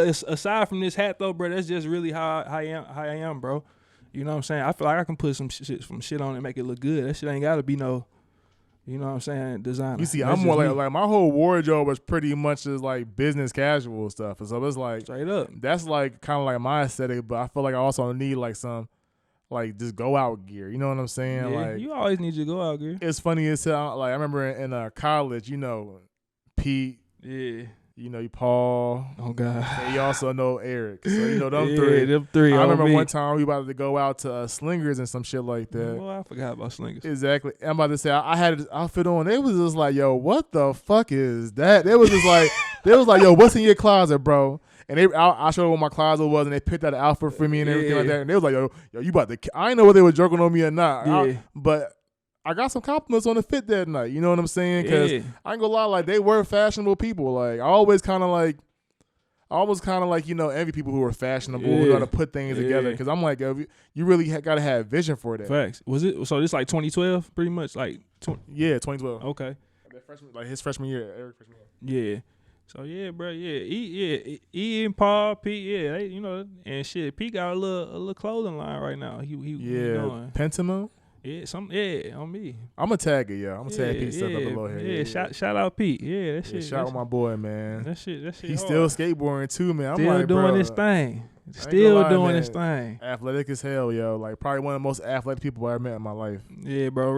it's, aside from this hat though, bro, that's just really how I am, bro. You know what I'm saying? I feel like I can put some shit on and make it look good. That shit ain't gotta be no, you know what I'm saying, designer. You see, that's I'm more like my whole wardrobe was pretty much just like business casual stuff. And so it's like straight up. That's like kind of like my aesthetic, but I feel like I also need like some like just go out gear, you know what I'm saying? Yeah, like you always need your go out gear. It's funny as hell. Like I remember in college, Pete, Paul. Oh God. And you also know Eric. So them them three. I remember one time we about to go out to Slingers and some shit like that. Oh, I forgot about Slingers. Exactly. I'm about to say I had an outfit on. It was just like, yo, what the fuck is that? It was just like they was like, yo, what's in your closet, bro? And I showed them what my closet was, and they picked out an outfit for me and everything like that. And they was like, yo, you about to... I didn't know whether they were joking on me or not. But I got some compliments on the fit that night. You know what I'm saying? Because I ain't gonna lie, like, they were fashionable people. Like, I always kind of like, envy people who are fashionable, who got to put things together. Because I'm like, yo, you really got to have vision for that. Facts. Was it... So this like 2012, pretty much? Like... Yeah, 2012. Okay. His freshman year, Eric freshman year. Yeah. So yeah, bro, E and Paul, Pete, they, and shit. Pete got a little clothing line right now. He Pentimo. Yeah, on me. I'm a tagger, yeah. I'm a tag Pete stuff up below here. Yeah, shout out Pete. Yeah, that shit. Shout out my boy, man. That shit. He's still skateboarding too, man. Still like, doing bro, his thing. Still doing his thing. Athletic as hell, yo. Like probably one of the most athletic people I ever met in my life. Yeah, bro.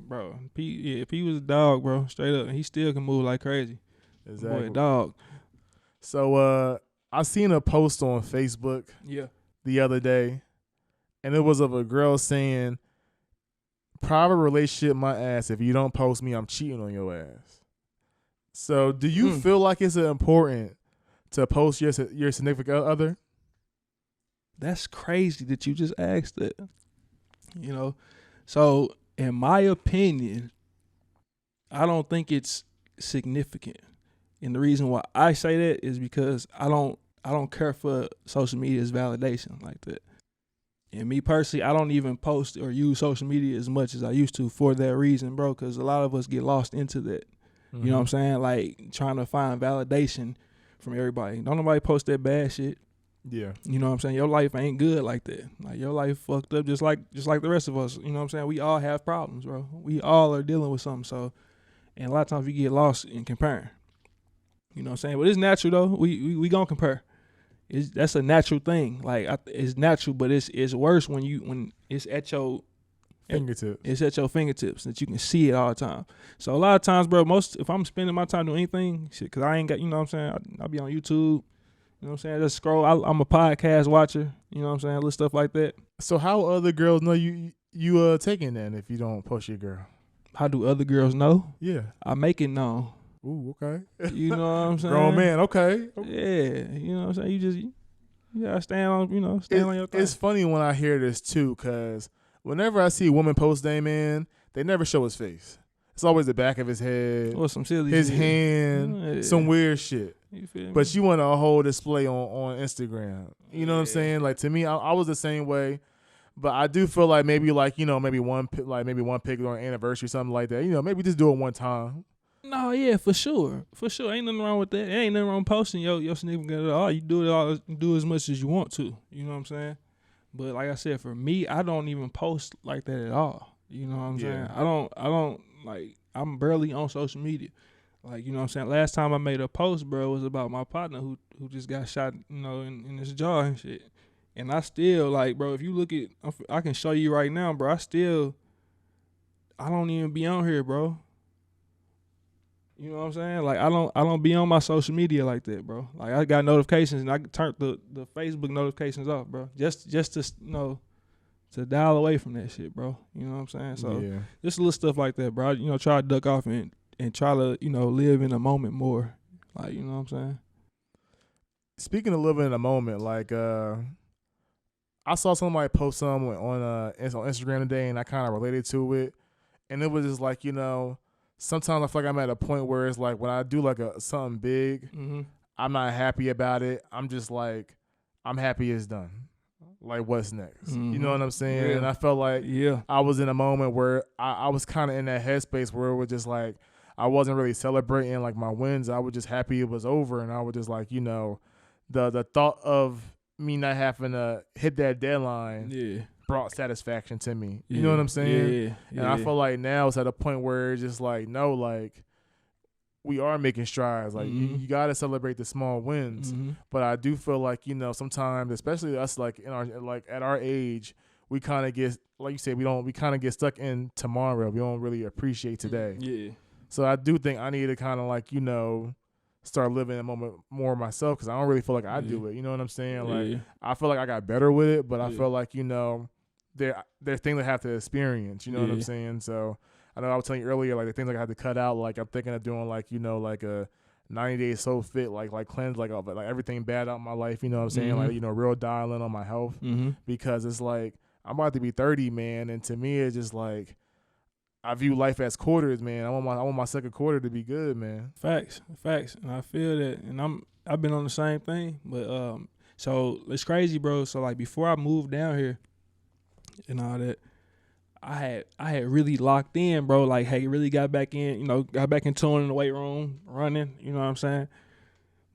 Bro. Pete, if he was a dog, bro, straight up, he still can move like crazy. Exactly. Boy, dog. So I seen a post on Facebook the other day, and it was of a girl saying, private relationship my ass. If you don't post me, I'm cheating on your ass. So do you feel like it's important to post your significant other? That's crazy that you just asked that. You know, so in my opinion, I don't think it's significant. And the reason why I say that is because I don't care for social media's validation like that. And me personally, I don't even post or use social media as much as I used to for that reason, bro, because a lot of us get lost into that. You know what I'm saying? Like trying to find validation from everybody. Don't nobody post that bad shit. Yeah. You know what I'm saying? Your life ain't good like that. Like your life fucked up just like the rest of us. You know what I'm saying? We all have problems, bro. We all are dealing with something. So, and a lot of times we get lost in comparing. You know what I'm saying? But it's natural though. We gonna compare. That's a natural thing. Like it's natural, but it's worse when it's at your fingertips. It's at your fingertips that you can see it all the time. So a lot of times, bro, if I'm spending my time doing anything, shit, cause I ain't got, you know what I'm saying? I'll be on YouTube. You know what I'm saying? Just scroll. I'm a podcast watcher. You know what I'm saying? Little stuff like that. So how other girls know you taking that if you don't post your girl? How do other girls know? Yeah. I make it known. Ooh, okay. You know what I'm saying? Grown man, okay. Yeah. You know what I'm saying? You gotta stand on your thing. It's funny when I hear this too, cause whenever I see a woman post their man, they never show his face. It's always the back of his head, or some silly his shit. hand, some weird shit. You feel me? But you want a whole display on Instagram. You know what I'm saying? Like to me, I was the same way. But I do feel like maybe one pic or an anniversary, something like that. You know, maybe just do it one time. No, yeah, for sure. Ain't nothing wrong with that. Ain't nothing wrong with posting your significant other. You do as much as you want to. You know what I'm saying? But like I said, for me, I don't even post like that at all. You know what I'm saying? I don't like. I'm barely on social media. Like, you know what I'm saying? Last time I made a post, bro, was about my partner who just got shot, you know, in his jaw and shit. And I still, like, bro, if you look at, I can show you right now, bro. I don't even be on here, bro. You know what I'm saying? Like, I don't be on my social media like that, bro. Like, I got notifications and I turned the Facebook notifications off, bro. Just to, you know, to dial away from that shit, bro. You know what I'm saying? So, just little stuff like that, bro. You know, try to duck off and try to, you know, live in a moment more. Like, you know what I'm saying? Speaking of living in a moment, like, I saw somebody post something on Instagram today, and I kind of related to it. And it was just like, you know, sometimes I feel like I'm at a point where it's like when I do like something big, I'm not happy about it. I'm just like, I'm happy it's done. Like, what's next? You know what I'm saying? Yeah. And I felt like I was in a moment where I was kind of in that headspace where it was just like I wasn't really celebrating like my wins. I was just happy it was over, and I was just like, you know, the thought of me not having to hit that deadline brought satisfaction to me. You know what I'm saying? And I feel like now it's at a point where it's just like, no, like we are making strides. Like you got to celebrate the small wins. But I do feel like, you know, sometimes, especially us, like in our at our age, we kind of get, like you said, we kind of get stuck in tomorrow. We don't really appreciate today. Yeah. So I do think I need to kind of like, you know, start living in a moment more myself, because I don't really feel like I do it. You know what I'm saying? Like I feel like I got better with it, but I feel like, you know, there are things I have to experience. You know what I'm saying? So I know I was telling you earlier, like the things like I had to cut out. Like I'm thinking of doing like, you know, like a 90 days so fit, like cleanse, like everything bad out in my life. You know what I'm saying? Like, you know, real dialing on my health, because it's like I'm about to be 30, man, and to me it's just like I view life as quarters, man. I want my second quarter to be good, man. Facts, and I feel that, and I've been on the same thing, but so it's crazy, bro. So like before I moved down here and all that, I had really locked in, bro. Like, hey, really got back in, you know, got back in tune in the weight room, running. You know what I'm saying?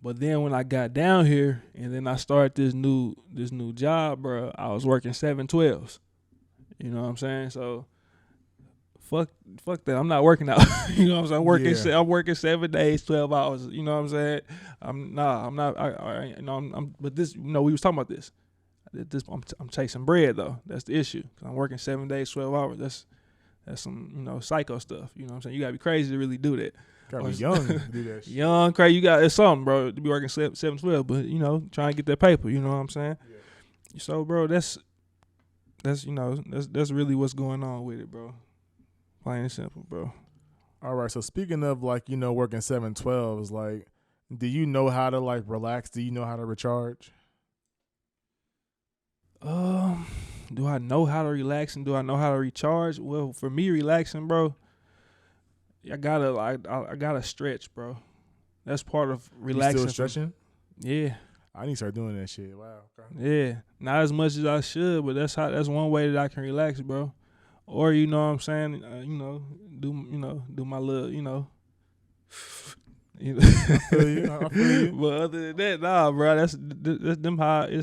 But then when I got down here and then I started this new job, bro, I was working 7/12s. You know what I'm saying? So. Fuck that. I'm not working out. You know what I'm saying? I'm working 7 days, 12 hours. You know what I'm saying? I'm not. But this, you know, we was talking about this. I'm chasing bread though. That's the issue. I'm working 7 days, 12 hours. That's some, you know, psycho stuff. You know what I'm saying? You gotta be crazy to really do that. Gotta be young to do that shit. Young, crazy. You got it's something, bro. To be working 7-12, but you know, trying to get that paper. You know what I'm saying? Yeah. So, bro, that's really what's going on with it, bro. Plain and simple, bro. All right. So speaking of like working 7-12s, like, do you know how to like relax? Do you know how to recharge? Do I know how to relax and do I know how to recharge? Well, for me, relaxing, bro, I gotta stretch, bro. That's part of relaxing. You still stretching? Yeah. I need to start doing that shit. Wow. Okay. Yeah. Not as much as I should, but that's one way that I can relax, bro. Or you know what I'm saying, do my little, I feel you. But other than that, nah, bro, that's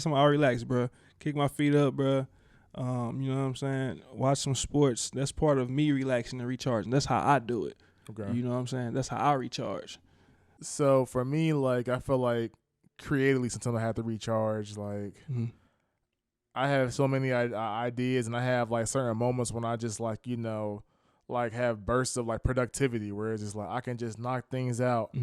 how I relax, bro. Kick my feet up, bro. You know what I'm saying? Watch some sports. That's part of me relaxing and recharging. That's how I do it. Okay. You know what I'm saying? That's how I recharge. So for me, like, I feel like creatively sometimes I have to recharge. Like, I have so many ideas, and I have like certain moments when I just like like have bursts of like productivity where it's just like I can just knock things out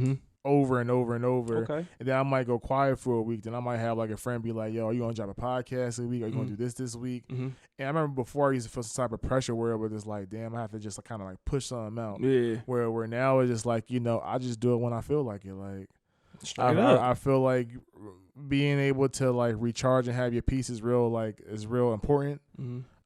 over and over and over. Okay. And then I might go quiet for a week. Then I might have like a friend be like, yo, are you going to drop a podcast this week? Are you going to do this week? And I remember before I used to feel some type of pressure where it was just like, damn, I have to just like, kind of like push something out. Yeah. Where now it's just like, I just do it when I feel like it. Like, I feel like being able to like recharge and have your peace is real important.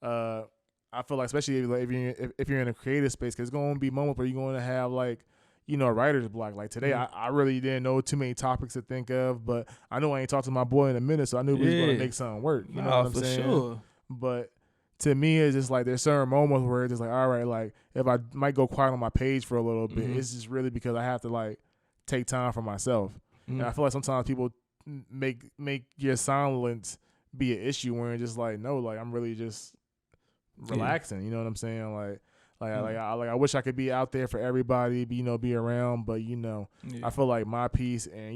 I feel like especially if you're in a creative space, because it's going to be moments where you're going to have like a writer's block. Like today, I really didn't know too many topics to think of, but I know I ain't talked to my boy in a minute, so I knew we was going to make something work. You know what I'm saying? Sure. But to me, it's just like there's certain moments where it's just like, all right, like if I might go quiet on my page for a little bit, it's just really because I have to like take time for myself. And I feel like sometimes people make your silence be an issue where it's just like, no, like I'm really just relaxing. You know what I'm saying? Like I wish I could be out there for everybody, be around, but I feel like my peace and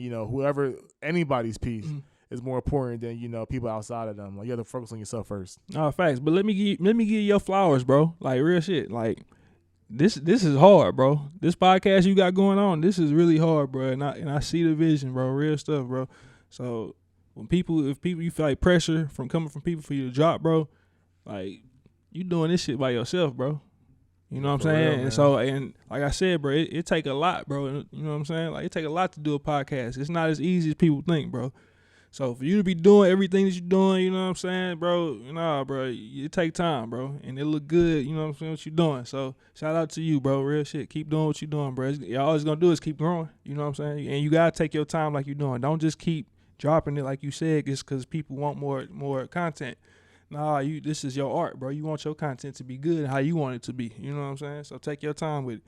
anybody's peace is more important than people outside of them. Like you have to focus on yourself first. Oh, facts. But let me give you your flowers, bro. Like real shit. Like this is hard, bro. This podcast you got going on, this is really hard, bro. And I see the vision, bro. Real stuff, bro. So if you feel like pressure coming from people for you to drop, bro, like you doing this shit by yourself, bro. You know what I'm saying? Real, and like I said, bro, it take a lot, bro. You know what I'm saying? Like it take a lot to do a podcast. It's not as easy as people think, bro. So for you to be doing everything that you're doing, you know what I'm saying, bro? Bro, it take time, bro, and it look good. You know what I'm saying? What you doing? So shout out to you, bro. Real shit. Keep doing what you're doing, bro. All it's gonna do is keep growing. You know what I'm saying? And you gotta take your time like you're doing. Don't just keep dropping it like you said, just because people want more content. Nah, this is your art, bro. You want your content to be good how you want it to be. You know what I'm saying? So take your time with it.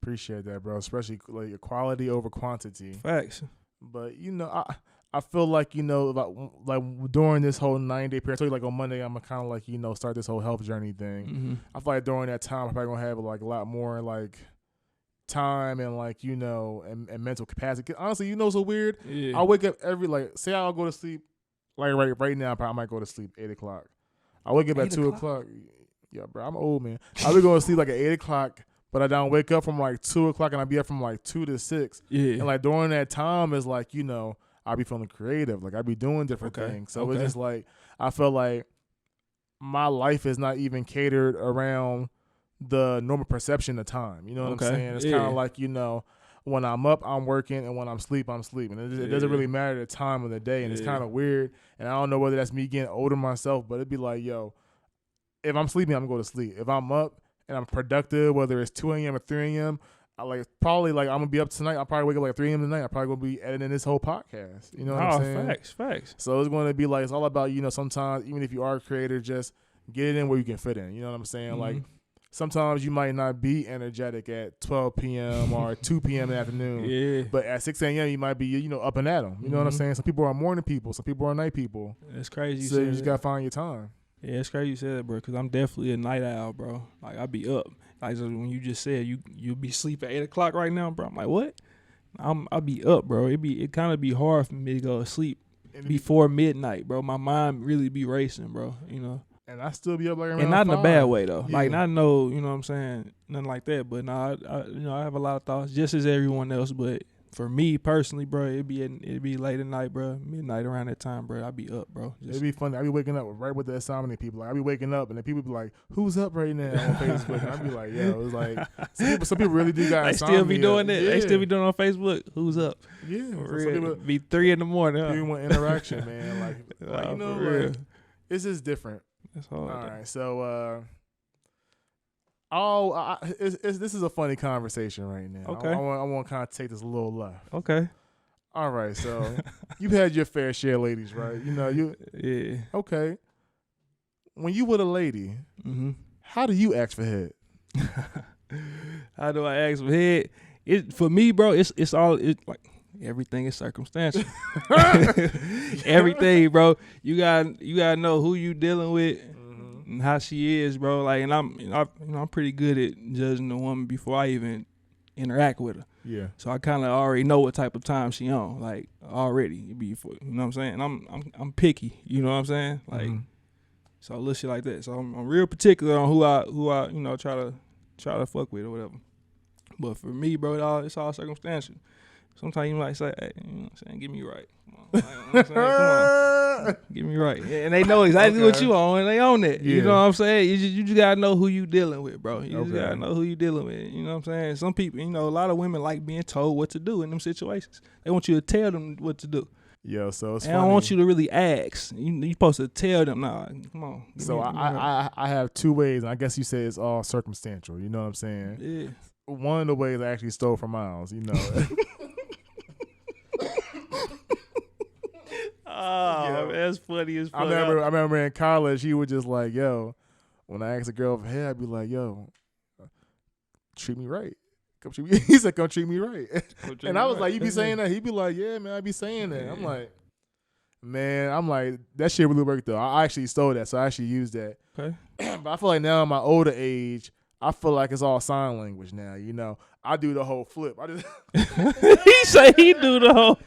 Appreciate that, bro. Especially like quality over quantity. Facts. But I feel like like during this whole 9-day period, I told you like on Monday I'm gonna kind of like start this whole health journey thing. I feel like during that time I'm probably gonna have like a lot more like time and like and mental capacity. 'Cause honestly, so weird. Yeah. I wake up say I'll go to sleep. Like right now, I might go to sleep 8 o'clock. I wake up at 2 o'clock. Yeah, bro, I'm old, man. I'll be going to sleep like at 8 o'clock, but I don't wake up from like 2 o'clock, and I'll be up from like 2 to 6. Yeah. And like during that time is like, I'll be feeling creative. Like I'll be doing different things. So it's just like, I feel like my life is not even catered around the normal perception of time. You know what I'm saying? It's kind of like, when I'm up, I'm working, and when I'm asleep, I'm sleeping. It doesn't really matter the time of the day, and it's kind of weird. And I don't know whether that's me getting older myself, but it'd be like, yo, if I'm sleeping, I'm going to go to sleep. If I'm up and I'm productive, whether it's 2 a.m. or 3 a.m., I'm going to be up tonight. I'll probably wake up like 3 a.m. tonight. I'm probably going to be editing this whole podcast. You know what I'm saying? Facts. So it's going to be like, it's all about, sometimes, even if you are a creator, just get it in where you can fit in. You know what I'm saying? Like, sometimes you might not be energetic at 12 p.m. or 2 p.m. in the afternoon. Yeah. But at 6 a.m. you might be, up and at them. You know what I'm saying? Some people are morning people. Some people are night people. That's crazy. So you just got to find your time. Yeah, it's crazy you said that, bro, because I'm definitely a night owl, bro. Like, I be up. Like, so when you just said you'll be asleep at 8 o'clock right now, bro, I'm like, what? I'll be up, bro. It kind of be hard for me to go to sleep before midnight, bro. My mind really be racing, bro, And I still be up like around and not 5. in a bad way, though. Yeah. Like, not no, you know what I'm saying? nothing like that. But no, I have a lot of thoughts, just as everyone else. But for me personally, bro, it'd be late at night, bro, midnight around that time, bro. I'd be up, bro. It'd be funny. I'd be waking up right with the assignment people. Like, I'd be waking up and then people be like, "Who's up right now on Facebook?" And I'd be like, "Yo," it's like some people really do got. They still be doing it. Yeah. They still be doing it on Facebook. Who's up? Yeah, For real. Be 3 a.m. Huh? People want interaction, man. Like you know, like it's just different. That's hard. All right, so this is a funny conversation right now. Okay. I want to kind of take this a little left. Okay. All right, so you've had your fair share of ladies, right? You know, Yeah. Okay. When you with a lady, how do you ask for head? How do I ask for head? For me, bro, it's all like everything is circumstantial. Everything, bro. You gotta know who you dealing with. And how she is, bro. Like, and I'm pretty good at judging a woman before I even interact with her. Yeah. So I kind of already know what type of time she on. Like, already before, you know what I'm saying? I'm picky. You know what I'm saying? Like, so little shit like that. So I'm real particular on who I try to fuck with or whatever. But for me, bro, it's all circumstantial. Sometimes you might say, "Hey, you know what I'm saying? Get me right. Come on. You know what I'm saying? Come on. Get me right." And they know exactly what you on, and they own that. Yeah. You know what I'm saying? You just gotta know who you dealing with, bro. You just gotta know who you dealing with. You know what I'm saying? Some people, a lot of women like being told what to do in them situations. They want you to tell them what to do. Yo, so it's and funny. I don't want you to really ask. You supposed to tell them, nah, come on. So I have two ways, and I guess you say it's all circumstantial. You know what I'm saying? Yeah. One of the ways I actually stole from Miles, you know. Oh, that's funny as fuck. I remember in college, he was just like, "Yo," when I asked a girl for hair, I'd be like, "Yo, treat me right." Come treat me. He said, "Come treat me right." And I was like, "You be saying that?" He'd be like, "Yeah, man, I be saying that." Yeah. I'm like, that shit really worked though. I actually stole that, so I actually used that. Okay. But I feel like now in my older age, I feel like it's all sign language now. You know, I do the whole flip. I just he say he do the whole.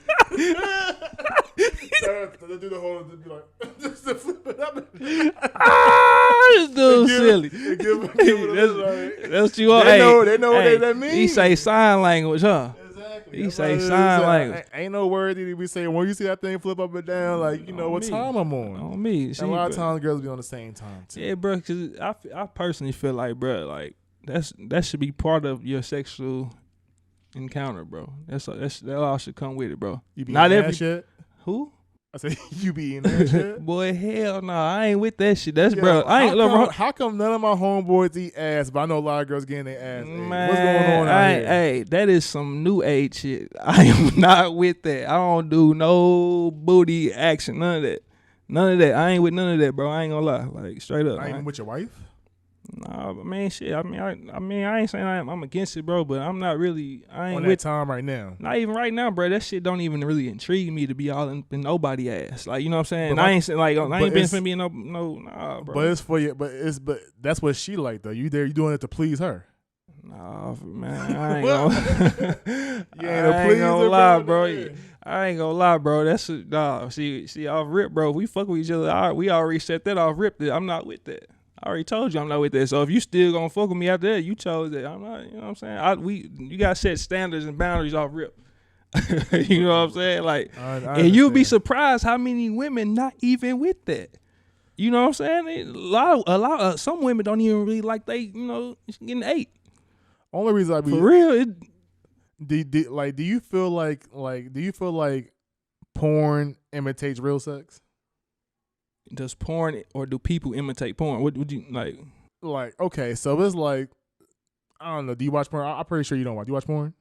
They do the whole, be like, just to flip it up. This dude silly. That's what you want. They know what that means. He say sign language, huh? Exactly. He say sign language. Ain't no word that he be saying. When you see that thing flip up and down, like, you know what time I'm on. On me. And a lot of times girls be on the same time too. Yeah, bro, because I personally feel like, bro, like, that should be part of your sexual encounter, bro. That all should come with it, bro. You be not in every that shit? Who? I say you be in that shit. Boy, hell no, I ain't with that shit. That's bro. I ain't. How come none of my homeboys eat ass? But I know a lot of girls getting their ass. Man, what's going on out here? Hey, that is some new age shit. I am not with that. I don't do no booty action. None of that. I ain't with none of that, bro. I ain't gonna lie. Like, straight up. Not even with your wife? Nah, but man, shit. I ain't saying I'm against it, bro. But I'm not really. I ain't on with that time right now. Not even right now, bro. That shit don't even really intrigue me to be all in nobody ass. Like, you know what I'm saying? I ain't saying like I ain't been finna be no nah, bro. But it's for you. But that's what she like though. You doing it to please her. Nah, man. I ain't gonna. You ain't gonna lie, bro. I ain't gonna lie, bro. That's nah. See, off rip, bro. We fuck with each other. We already set that off rip. I'm not with that. I already told you I'm not with that. So if you still gonna fuck with me out there, you chose that. I'm not. You know what I'm saying? You gotta set standards and boundaries off rip. You know what I'm saying? Like, and you'll be surprised how many women not even with that. You know what I'm saying? A lot. Some women don't even really like they, getting ate. Only reason I be for real. Do you feel like porn imitates real sex? Does porn or do people imitate porn? What would you like? Like, okay, so it's like, I don't know. Do you watch porn? I'm pretty sure you don't watch. Do you watch porn?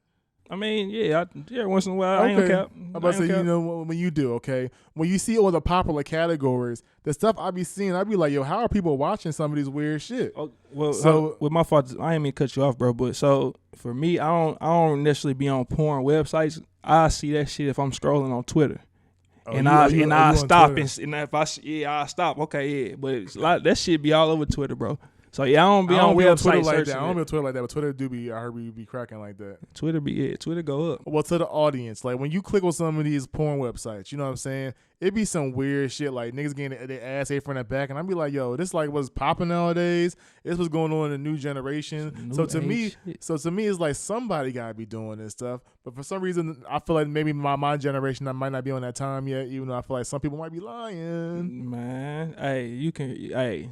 I mean, yeah, every once in a while. I ain't gonna cap. I'm about to say, when you do, okay, when you see all the popular categories, the stuff I be seeing, I be like, yo, how are people watching some of these weird shit? Oh, well, so with my fault, I ain't mean to cut you off, bro. But so for me, I don't necessarily be on porn websites. I see that shit if I'm scrolling on Twitter. I stop and if I stop. Okay, yeah, but it's that shit be all over Twitter, bro. So yeah, I don't be on Twitter websites like that. searching I don't be it. on Twitter like that, but Twitter do be. I heard we be cracking like that. Twitter go up. Well, to the audience, like when you click on some of these porn websites, you know what I'm saying? It be some weird shit like niggas getting their ass ate from the back, and I be like, yo, this like what's popping nowadays. This what's going on in the new generation. So to me, it's like somebody gotta be doing this stuff. But for some reason, I feel like maybe my generation, I might not be on that time yet. Even though I feel like some people might be lying. Man, hey.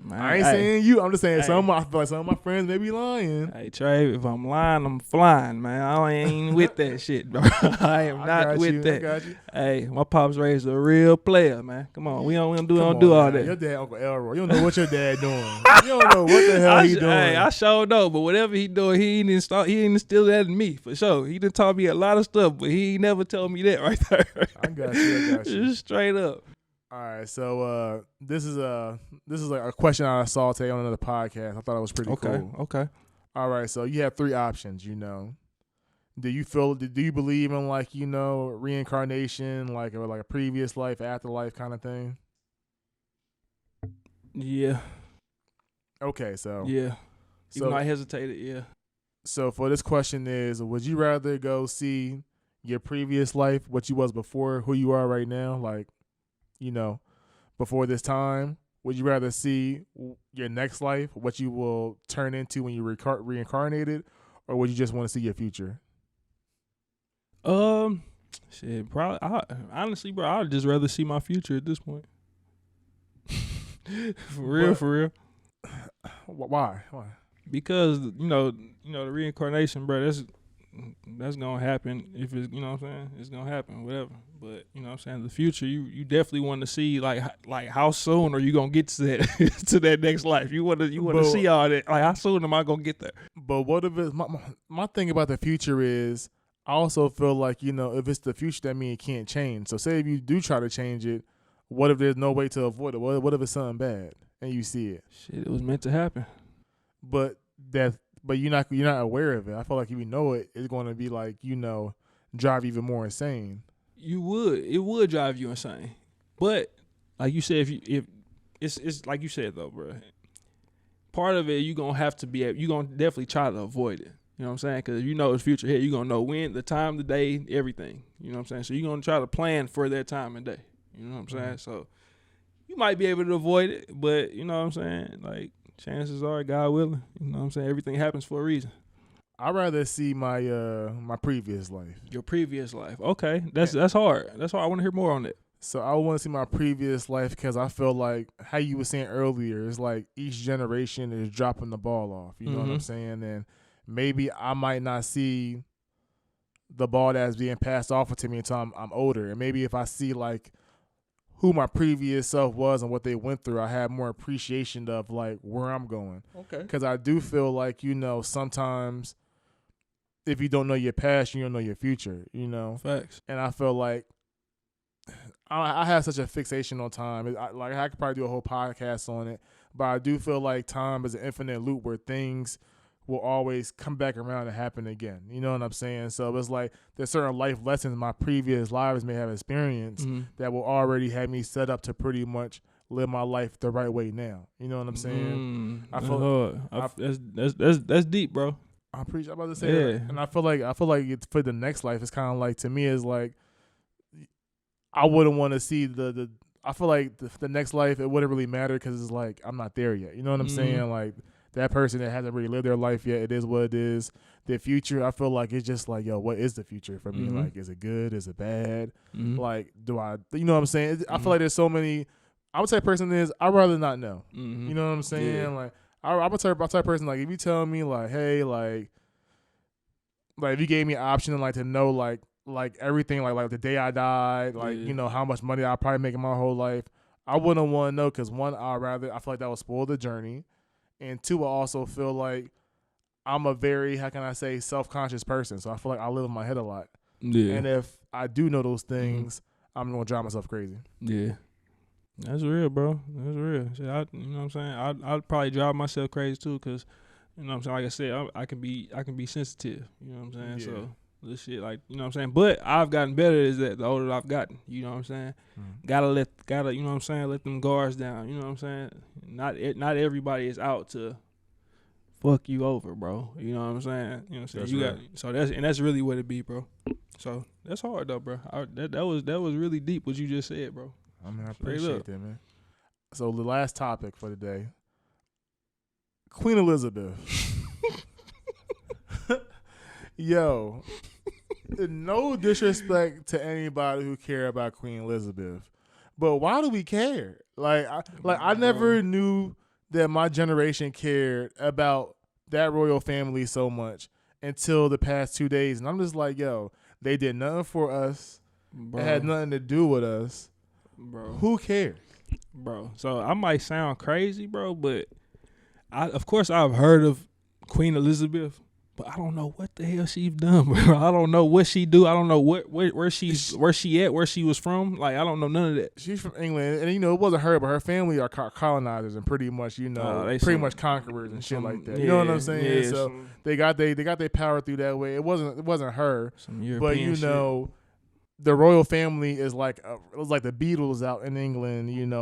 Man, I ain't saying you. I'm just saying Hey. I feel like some of my friends may be lying. Hey Trey, if I'm lying, I'm flying, man. I ain't with that shit, bro. I am not with that. I got you. Hey, my pops raised a real player, man. Come on, we don't do all man. that. Your dad, Uncle Elroy. You don't know what your dad doing. You don't know what the hell he doing. Hey, I sure know, but whatever he doing, he ain't instill that in me for sure. He done taught me a lot of stuff, but he ain't never told me that right there. I got you. Just straight up. All right, so this is like a question I saw today on another podcast. I thought it was pretty cool. Okay. All right, so you have three options. You know, do you believe in like reincarnation, like or like a previous life, afterlife kind of thing? Yeah. Okay, so yeah. Even though I hesitated, yeah. So for this question is, would you rather go see your previous life, what you was before, who you are right now, like? Before this time, would you rather see your next life, what you will turn into when you reincarnated, or would you just want to see your future? Shit, probably. Honestly, bro, I'd just rather see my future at this point. For real. Why? Because the reincarnation, bro. That's gonna happen if it's what I'm saying. It's gonna happen, whatever. But what I'm saying, the future, you definitely want to see like how soon are you gonna get to that to that next life? You want to see all that. Like how soon am I gonna get there? But what if it's my thing about the future is I also feel like if it's the future, that means it can't change. So say if you do try to change it, what if there's no way to avoid it? What if it's something bad and you see it? Shit, it was meant to happen. But you're not aware of it. I feel like if you know it, it's going to be like drive even more insane. It would drive you insane. But like you said, if it's like you said though, bro. Part of it you're gonna definitely try to avoid it. You know what I'm saying? Because if you know it's future here, you're gonna know when, the time, the day, everything. You know what I'm saying? So you're gonna try to plan for that time and day. You know what I'm saying? Mm-hmm. So you might be able to avoid it, but you know what I'm saying? Like chances are, God willing, you know what I'm saying? Everything happens for a reason. I'd rather see my my previous life. Your previous life. Okay. That's hard. That's hard. I want to hear more on that. So I want to see my previous life because I feel like how you were saying earlier, it's like each generation is dropping the ball off. You know what I'm saying? And maybe I might not see the ball that's being passed off to me until I'm older. And maybe if I see like who my previous self was and what they went through, I have more appreciation of like where I'm going. Okay. Because I do feel like, sometimes if you don't know your past, you don't know your future, Facts. And I feel like I have such a fixation on time. I could probably do a whole podcast on it, but I do feel like time is an infinite loop where things will always come back around and happen again. You know what I'm saying? So it's like there's certain life lessons my previous lives may have experienced that will already have me set up to pretty much live my life the right way now. You know what I'm saying? I feel that's deep, bro. I'm about to say that. And I feel like it's for the next life. It's kind of like, to me, it's like I wouldn't want to see the. I feel like the next life, it wouldn't really matter because it's like I'm not there yet. You know what I'm saying? Like that person that hasn't really lived their life yet, it is what it is. The future, I feel like it's just like, yo, what is the future for me? Like, is it good? Is it bad? Like, do I? You know what I'm saying? I feel like there's so many. I would say person is I'd rather not know. You know what I'm saying? Yeah. Like I'm a type of person, like if you tell me like, hey, like if you gave me an option like to know like everything, like the day I died, like how much money I probably make in my whole life, I wouldn't want to know because one, I feel like that would spoil the journey, and two, I also feel like I'm a very, how can I say, self-conscious person, so I feel like I live in my head a lot. Yeah. And if I do know those things, I'm gonna drive myself crazy. Yeah. That's real, bro. That's real. Shit, you know what I'm saying? I'd probably drive myself crazy too, cause you know what I'm saying. Like I said, I can be sensitive. You know what I'm saying? Yeah. So This shit, like, you know what I'm saying? But I've gotten better as that the older I've gotten. You know what I'm saying? Gotta, you know what I'm saying, let them guards down. You know what I'm saying? Not everybody is out to fuck you over, bro. You know what I'm saying? You know what I'm saying? That's really what it be, bro. So that's hard though, bro. That was really deep what you just said, bro. I mean, I appreciate that, man. So the last topic for the day, Queen Elizabeth. Yo, no disrespect to anybody who care about Queen Elizabeth, but why do we care? I never knew that my generation cared about that royal family so much until the past 2 days, and I'm just like, yo, they did nothing for us. Bro. It had nothing to do with us. Bro, who cares? Bro, so I might sound crazy, bro, but of course I've heard of Queen Elizabeth, but I don't know what the hell she's done, bro. I don't know what she do. I don't know where she at, where she was from. Like, I don't know none of that. She's from England, and it wasn't her, but her family are colonizers and pretty much, much conquerors and shit like that. You know what I'm saying? Yeah, so they got their power through that way. It wasn't her, but shit. The royal family is it was like the Beatles out in England,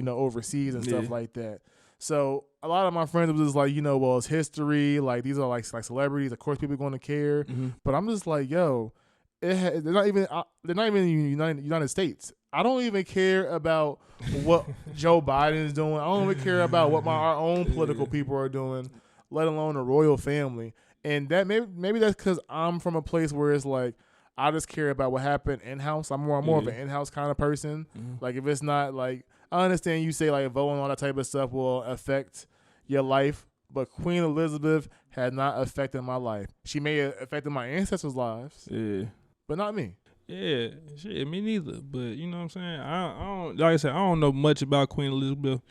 overseas and stuff like that. So a lot of my friends was just like, well, it's history. Like, these are like celebrities. Of course, people are going to care. Mm-hmm. But I'm just like, yo, they're not even in the United States. I don't even care about what Joe Biden is doing. I don't even care about what our own political people are doing, let alone the royal family. And that maybe that's because I'm from a place where it's like, I just care about what happened in-house. I'm more of an in-house kind of person. Mm-hmm. Like, if it's not like, I understand you say like voting, all that type of stuff will affect your life, but Queen Elizabeth had not affected my life. She may have affected my ancestors' lives, but not me. Yeah, shit, me neither. But you know what I'm saying? I don't, like I said, I don't know much about Queen Elizabeth,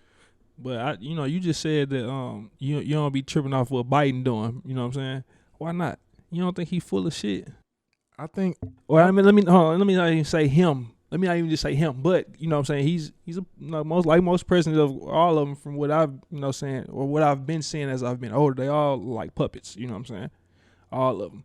but you just said that you don't be tripping off what Biden doing. You know what I'm saying? Why not? You don't think he full of shit? I think. Well, I mean, let me not even say him. Let me not even just say him, but you know what I'm saying, he's most presidents of all of them, from what I've saying, or what I've been seeing as I've been older, they all like puppets. You know what I'm saying? All of them.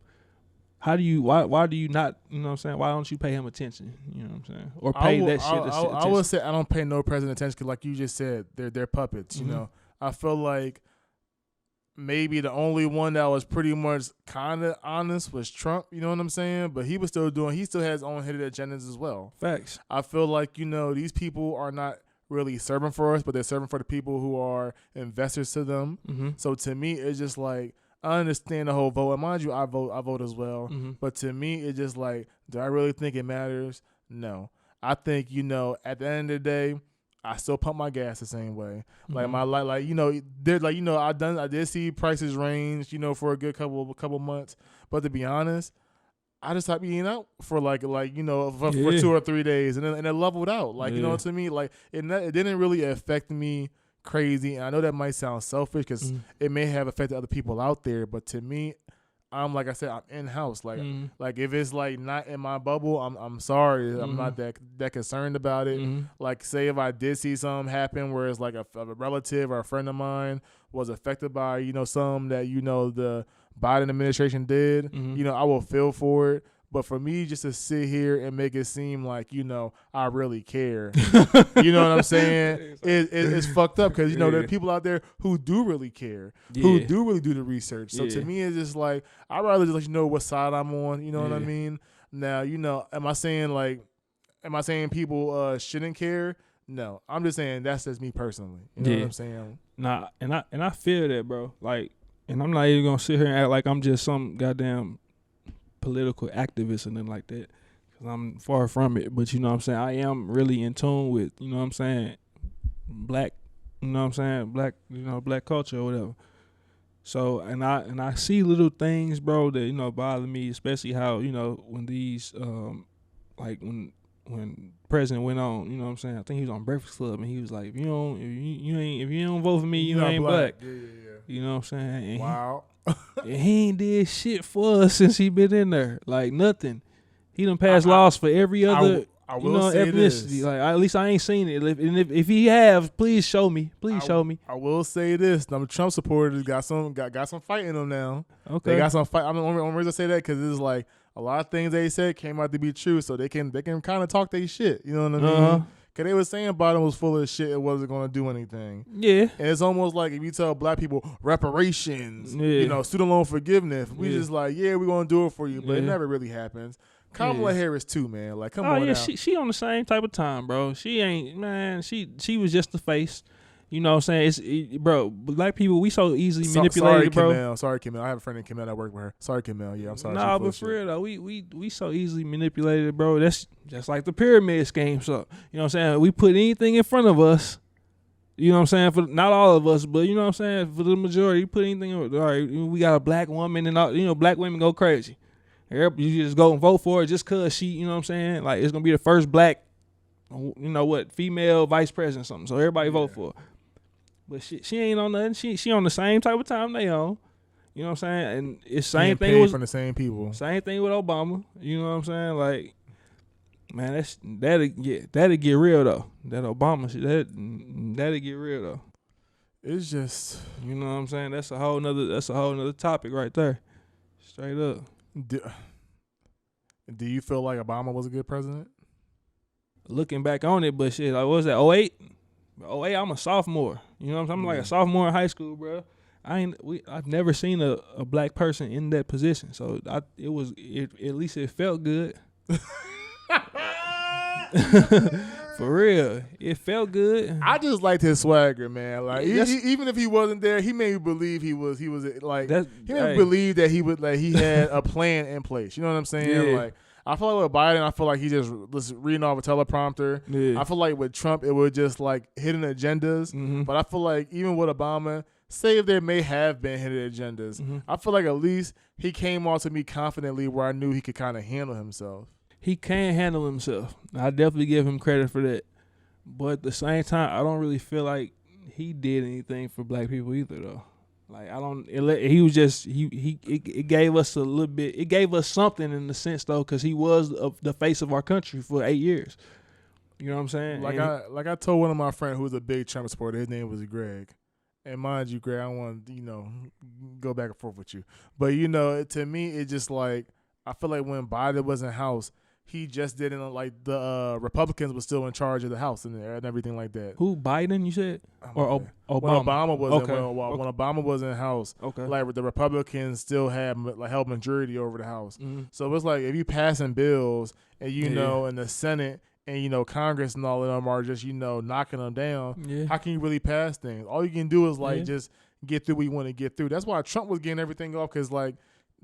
Why do you not? You know what I'm saying? Why don't you pay him attention? You know what I'm saying? Or pay that shit attention? I would say I don't pay no president attention because, like you just said, they're puppets. Mm-hmm. You know, I feel like maybe the only one that was pretty much kind of honest was Trump, you know what I'm saying? But he still has his own hidden agendas as well. Facts. I feel like, these people are not really serving for us, but they're serving for the people who are investors to them. Mm-hmm. So to me, it's just like, I understand the whole vote. And mind you, I vote as well. Mm-hmm. But to me, it's just like, do I really think it matters? No. I think, at the end of the day, I still pump my gas the same way. Mm-hmm. Like my I did see prices range, for a good couple months. But to be honest, I just stopped eating out for for 2 or 3 days, and then it leveled out. To me, like it didn't really affect me crazy. And I know that might sound selfish because it may have affected other people out there, but to me, I'm like I said, I'm in house. Like if it's like not in my bubble, I'm sorry. I'm not that concerned about it. Like, say if I did see something happen where it's like a relative or a friend of mine was affected by something that the Biden administration did, I will feel for it. But for me, just to sit here and make it seem like, I really care, you know what I'm saying? It's fucked up because, there are people out there who do really care, who do really do the research. So to me, it's just like, I'd rather just let you know what side I'm on, you know what I mean? Now, am I saying people shouldn't care? No, I'm just saying that's just me personally. You know what I'm saying? Nah, and I feel that, bro. Like, and I'm not even going to sit here and act like I'm just some goddamn political activist or nothing like that, because I'm far from it. But you know what I'm saying, I am really in tune with, you know what I'm saying, black, you know what I'm saying, black culture or whatever. So and I see little things, bro, that bother me, especially how when these when President went on, you know what I'm saying, I think he was on Breakfast Club and he was like, if you don't vote for me, you ain't black. Yeah. You know what I'm saying? And wow. And he ain't did shit for us since he been in there. Like, nothing. He done passed laws for every other I will say ethnicity. this. Like at least I ain't seen it. If he have, please show me. Show me. I will say this. Them Trump supporters got some fight in them now. Okay. They got some fight. I mean, only reason I say that because it's like a lot of things they said came out to be true, so they can kind of talk their shit. You know what I mean? Because they were saying Biden was full of shit. It wasn't going to do anything. Yeah. And it's almost like if you tell black people reparations, student loan forgiveness, we just like, we're going to do it for you. But it never really happens. Kamala Harris too, man. Like, come on now. She on the same type of time, bro. She ain't, man, she was just the face. You know what I'm saying? Bro, black people, we so easily manipulated, bro. Sorry, Camille. I have a friend named Camille that work with her. Sorry, Camille. Yeah, I'm sorry. Nah, but for real, though, we so easily manipulated, bro. That's just like the pyramid scheme. So, you know what I'm saying? We put anything in front of us, you know what I'm saying? For not all of us, but you know what I'm saying? For the majority, you put anything, all right, we got a black woman and all, black women go crazy. You just go and vote for her just because she, you know what I'm saying? Like, it's going to be the first black, female vice president or something. So everybody vote for her. But she ain't on nothing. She on the same type of time they on. You know what I'm saying? And it's same thing with from the same people. Same thing with Obama. You know what I'm saying? Like, man, that'll get real though. That Obama shit, that'll get real though. It's just, you know what I'm saying? That's a whole nother topic right there. Straight up. Do you feel like Obama was a good president? Looking back on it, but shit, like, what was that, 08? 08, I'm a sophomore. You know what I'm saying? I'm like a sophomore in high school, bro. I've never seen a black person in that position. So at least it felt good. For real, it felt good. I just liked his swagger, man. Like even if he wasn't there, he made me believe he was like he made me believe that he had a plan in place. You know what I'm saying? Yeah. Like, I feel like with Biden, I feel like he just reading off a teleprompter. Yeah. I feel like with Trump, it was just like hidden agendas. Mm-hmm. But I feel like even with Obama, say if there may have been hidden agendas, I feel like at least he came on to me confidently where I knew he could kind of handle himself. He can handle himself. I definitely give him credit for that. But at the same time, I don't really feel like he did anything for black people either, though. Like, he was just, it gave us a little bit, it gave us something in the sense, though, because he was the face of our country for 8 years. You know what I'm saying? Like I told one of my friends who was a big Trump supporter, his name was Greg. And mind you, Greg, I don't want to, go back and forth with you. But, to me, it's just like, I feel like when Biden was in House, he just didn't, like, the Republicans were still in charge of the House and everything like that. Who, Biden, you said? Or Obama? When Obama was when Obama was in House, like, the Republicans still had held majority over the House. Mm-hmm. So it's like if you passing bills and in the Senate and Congress and all of them are just knocking them down, how can you really pass things? All you can do is just get through what you want to get through. That's why Trump was getting everything off, because like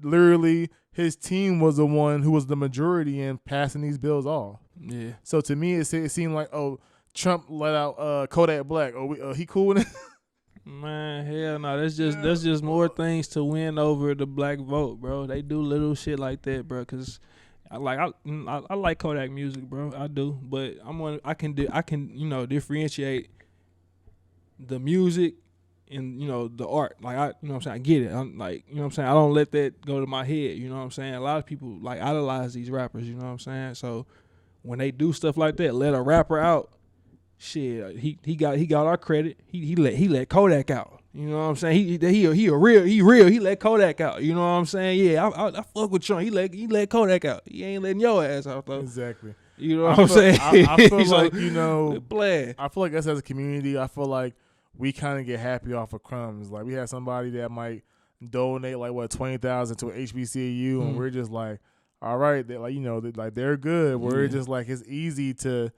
literally his team was the one who was the majority in passing these bills off. Yeah. So to me, it seemed like, Trump let out Kodak Black. He cool with it? Man, hell no. That's just more things to win over the black vote, bro. They do little shit like that, bro. Cause I like Kodak music, bro. I do, but I can differentiate the music and the art. Like, you know what I'm saying, I get it. I'm like, you know what I'm saying, I don't let that go to my head. You know what I'm saying. A lot of people like idolize these rappers. You know what I'm saying. So when they do stuff like that, let a rapper out. Shit, he got our credit. He let Kodak out. You know what I'm saying? He real. He let Kodak out. You know what I'm saying? Yeah, I fuck with Trump. He let Kodak out. He ain't letting your ass out though. Exactly. You know what I'm saying? I feel like I feel like us as a community, I feel like we kind of get happy off of crumbs. Like, we have somebody that might donate like $20,000 to an HBCU, and we're just like, all right, they're good. We're just like, it's easy to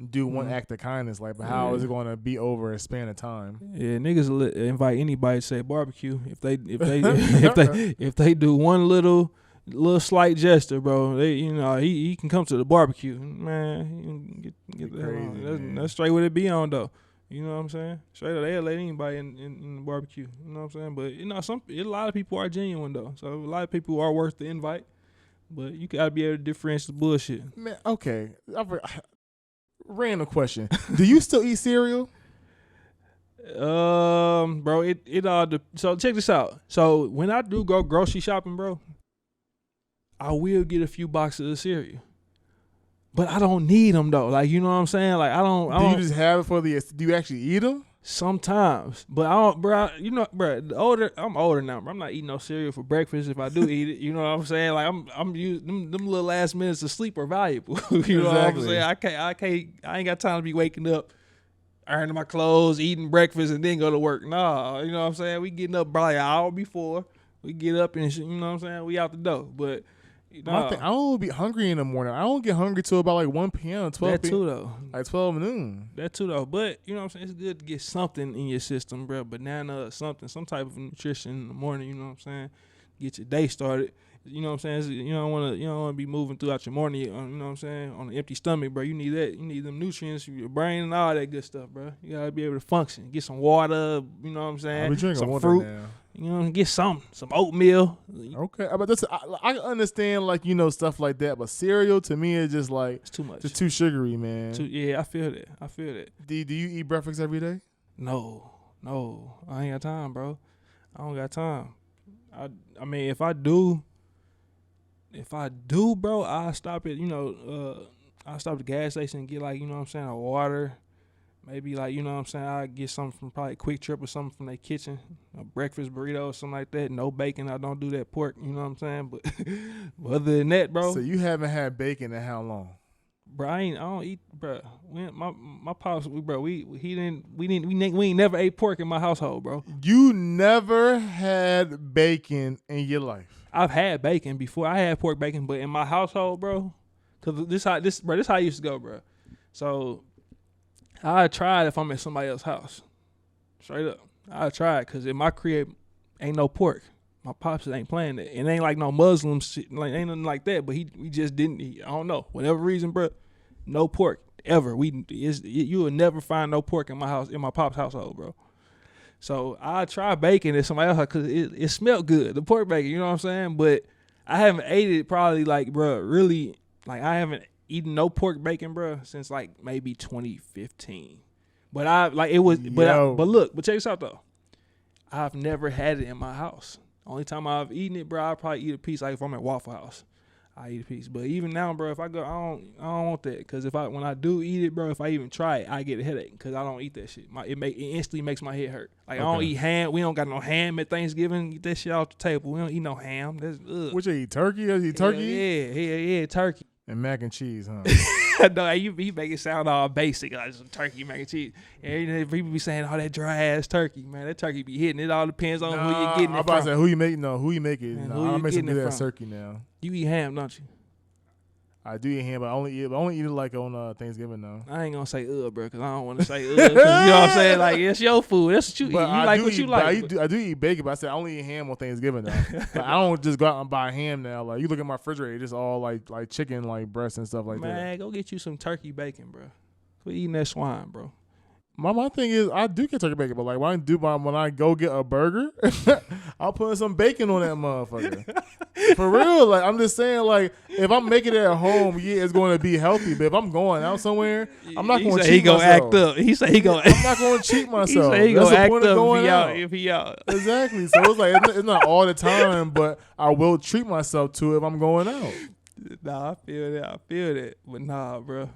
do one act of kindness, like, but how is it going to be over a span of time? Yeah, niggas invite anybody to say barbecue if they do one little slight gesture, bro. He can come to the barbecue, man. Get the hell on. That's straight what it be on though. You know what I'm saying? Straight up, they'll let anybody in the barbecue. You know what I'm saying? But a lot of people are genuine though, so a lot of people are worth the invite. But you gotta be able to differentiate the bullshit. Man, okay. Random question. Do you still eat cereal? Bro, it all so check this out. So when I do go grocery shopping, bro, I will get a few boxes of cereal. But I don't need them though. Like, you know what I'm saying? Like, I don't. Do you just have it for the? Do you actually eat them? Sometimes, but I don't, bro. You know, bro. I'm older now, bro. I'm not eating no cereal for breakfast. If I do eat it, you know what I'm saying. Like I'm using them little last minutes of sleep are valuable. You know what I'm saying. I ain't got time to be waking up, ironing my clothes, eating breakfast, and then go to work. Nah, you know what I'm saying. We getting up probably an hour before. We get up and you know what I'm saying. We out the door, but. I don't be hungry in the morning. I don't get hungry till about like 1 p.m. 12 That too though. Like 12 noon. That too though. But you know what I'm saying? It's good to get something in your system, bro. Banana, something, some type of nutrition in the morning, you know what I'm saying? Get your day started. You know what I'm saying? You don't wanna be moving throughout your morning, you know what I'm saying, on an empty stomach, bro. You need that. You need them nutrients for your brain and all that good stuff, bro. You gotta be able to function. Get some water, you know what I'm saying? I be drinking some water fruit. now. You know, get some oatmeal. Okay, but I understand like stuff like that, but cereal to me is just like it's too much. It's too sugary, man. Yeah, I feel that. Do you eat breakfast every day? No, I ain't got time, bro. I don't got time. I mean, if I do, bro, I'll stop at I'll stop at the gas station and get like you know what I'm saying a water. Maybe like, you know what I'm saying, I'll get something from probably Quick Trip or something from their kitchen, a breakfast burrito or something like that. No bacon. I don't do that pork, you know what I'm saying? But other than that, bro. So you haven't had bacon in how long? Bro, I don't eat, bro. My pops, bro, we ain't never ate pork in my household, bro. You never had bacon in your life? I've had bacon before. I had pork bacon, but in my household, bro, cause this how it used to go, bro. So I tried if I'm at somebody else's house. Straight up. I tried because in my crib ain't no pork. My pops ain't playing that. It ain't like no Muslim shit. Like ain't nothing like that. But we just didn't eat. I don't know. Whatever reason, bro. No pork ever. You will never find no pork in my house, in my pop's household, bro. So I tried bacon at somebody else because it smelled good. The pork bacon, you know what I'm saying? But I haven't ate it probably like, bro, really, like I haven't eating no pork bacon, bro, since like maybe 2015. But I like it was, but check this out though. I've never had it in my house. Only time I've eaten it, bro, I probably eat a piece. Like if I'm at Waffle House, I eat a piece. But even now, bro, if I go, I don't want that because when I do eat it, bro, if I even try it, I get a headache because I don't eat that shit. It instantly makes my head hurt. Like okay. I don't eat ham. We don't got no ham at Thanksgiving. Get that shit off the table. We don't eat no ham. That's ugh. What you eat? Turkey? You eat turkey? Yeah, turkey. And mac and cheese, huh? No, you make it sound all basic, like some turkey, mac and cheese. And people be saying, "Oh, that dry ass turkey, man. That turkey be hitting." It all depends on who you're getting it from. I'm about to say who you make. No, who you make it. Man, no, I make some good ass turkey now. You eat ham, don't you? I do eat ham, but I only eat it like on Thanksgiving though. I ain't gonna say bro, because I don't want to say you know what I'm saying? Like it's your food. That's what you eat. You like what you like. I do eat bacon, but I said I only eat ham on Thanksgiving though. Like, I don't just go out and buy ham now. Like you look at my refrigerator, it's all like chicken, like breast and stuff like that. Man, go get you some turkey bacon, bro. Quit eating that swine, bro. My thing is I do get turkey bacon, but like when I go get a burger, I'll put some bacon on that motherfucker. For real, like I'm just saying, like if I'm making it at home, yeah, it's going to be healthy. But if I'm going out somewhere, I'm not going to cheat myself. Act up. He said he gonna. I'm not going to cheat myself. He said he gonna act up if he out. Exactly. So it's like it's not all the time, but I will treat myself to it if I'm going out. Nah, I feel that. But nah, bro,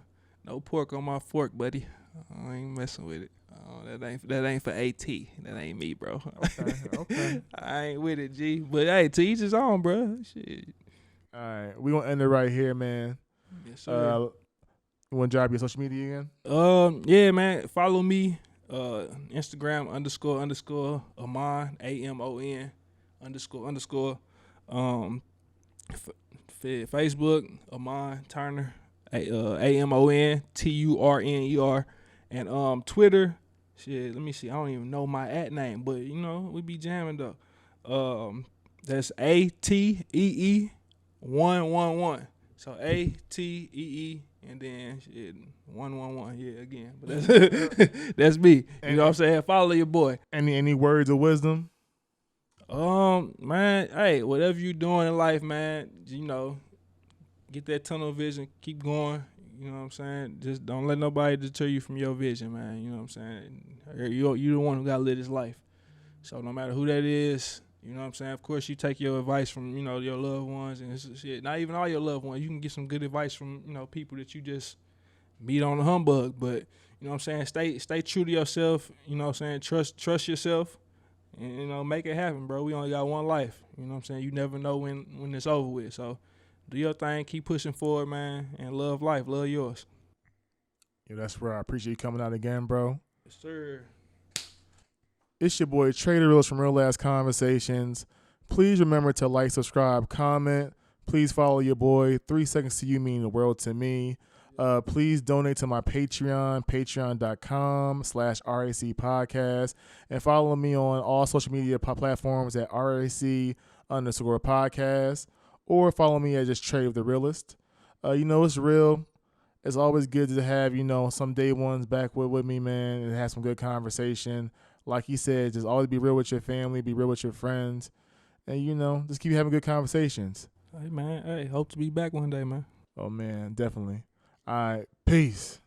no pork on my fork, buddy. I ain't messing with it. That ain't for AT. That ain't me, bro. Okay. I ain't with it, G. But hey, to each his own, bro. Shit. All right, we gonna end it right here, man. Yes, sir. You want to drop your social media again? Yeah, man. Follow me. Instagram __ Amon AMON __ Facebook Amon Turner AMON TURNER. And Twitter, shit, let me see. I don't even know my @name, but you know, we be jamming though. That's ATEE 111. So ATEE and then shit 111. Yeah, again. But that's me. You know what I'm saying? Follow your boy. Any words of wisdom? Man, hey, whatever you doing in life, man, you know, get that tunnel vision, keep going. You know what I'm saying? Just don't let nobody deter you from your vision, man. You know what I'm saying? You the one who got to live this life. So no matter who that is, You know what I'm saying? Of course, you take your advice from, you know, your loved ones and shit. Not even all your loved ones. You can get some good advice from, you know, people that you just meet on the humbug. But, you know what I'm saying? Stay true to yourself. You know what I'm saying? Trust yourself and, you know, make it happen, bro. We only got one life. You know what I'm saying? You never know when it's over with. So do your thing. Keep pushing forward, man. And love life. Love yours. Yeah, that's right. I appreciate you coming out again, bro. Yes, sir. It's your boy Trader Reels from Real Last Conversations. Please remember to like, subscribe, comment. Please follow your boy. 3 seconds to you mean the world to me. Please donate to my Patreon, patreon.com/RAC podcast. And follow me on all social media platforms at RAC_podcast. Or follow me at just Trade with the Realist. You know, it's real. It's always good to have, you know, some day ones back with me, man, and have some good conversation. Like he said, just always be real with your family, be real with your friends, and, you know, just keep having good conversations. Hey, man. Hey, hope to be back one day, man. Oh, man, definitely. All right, peace.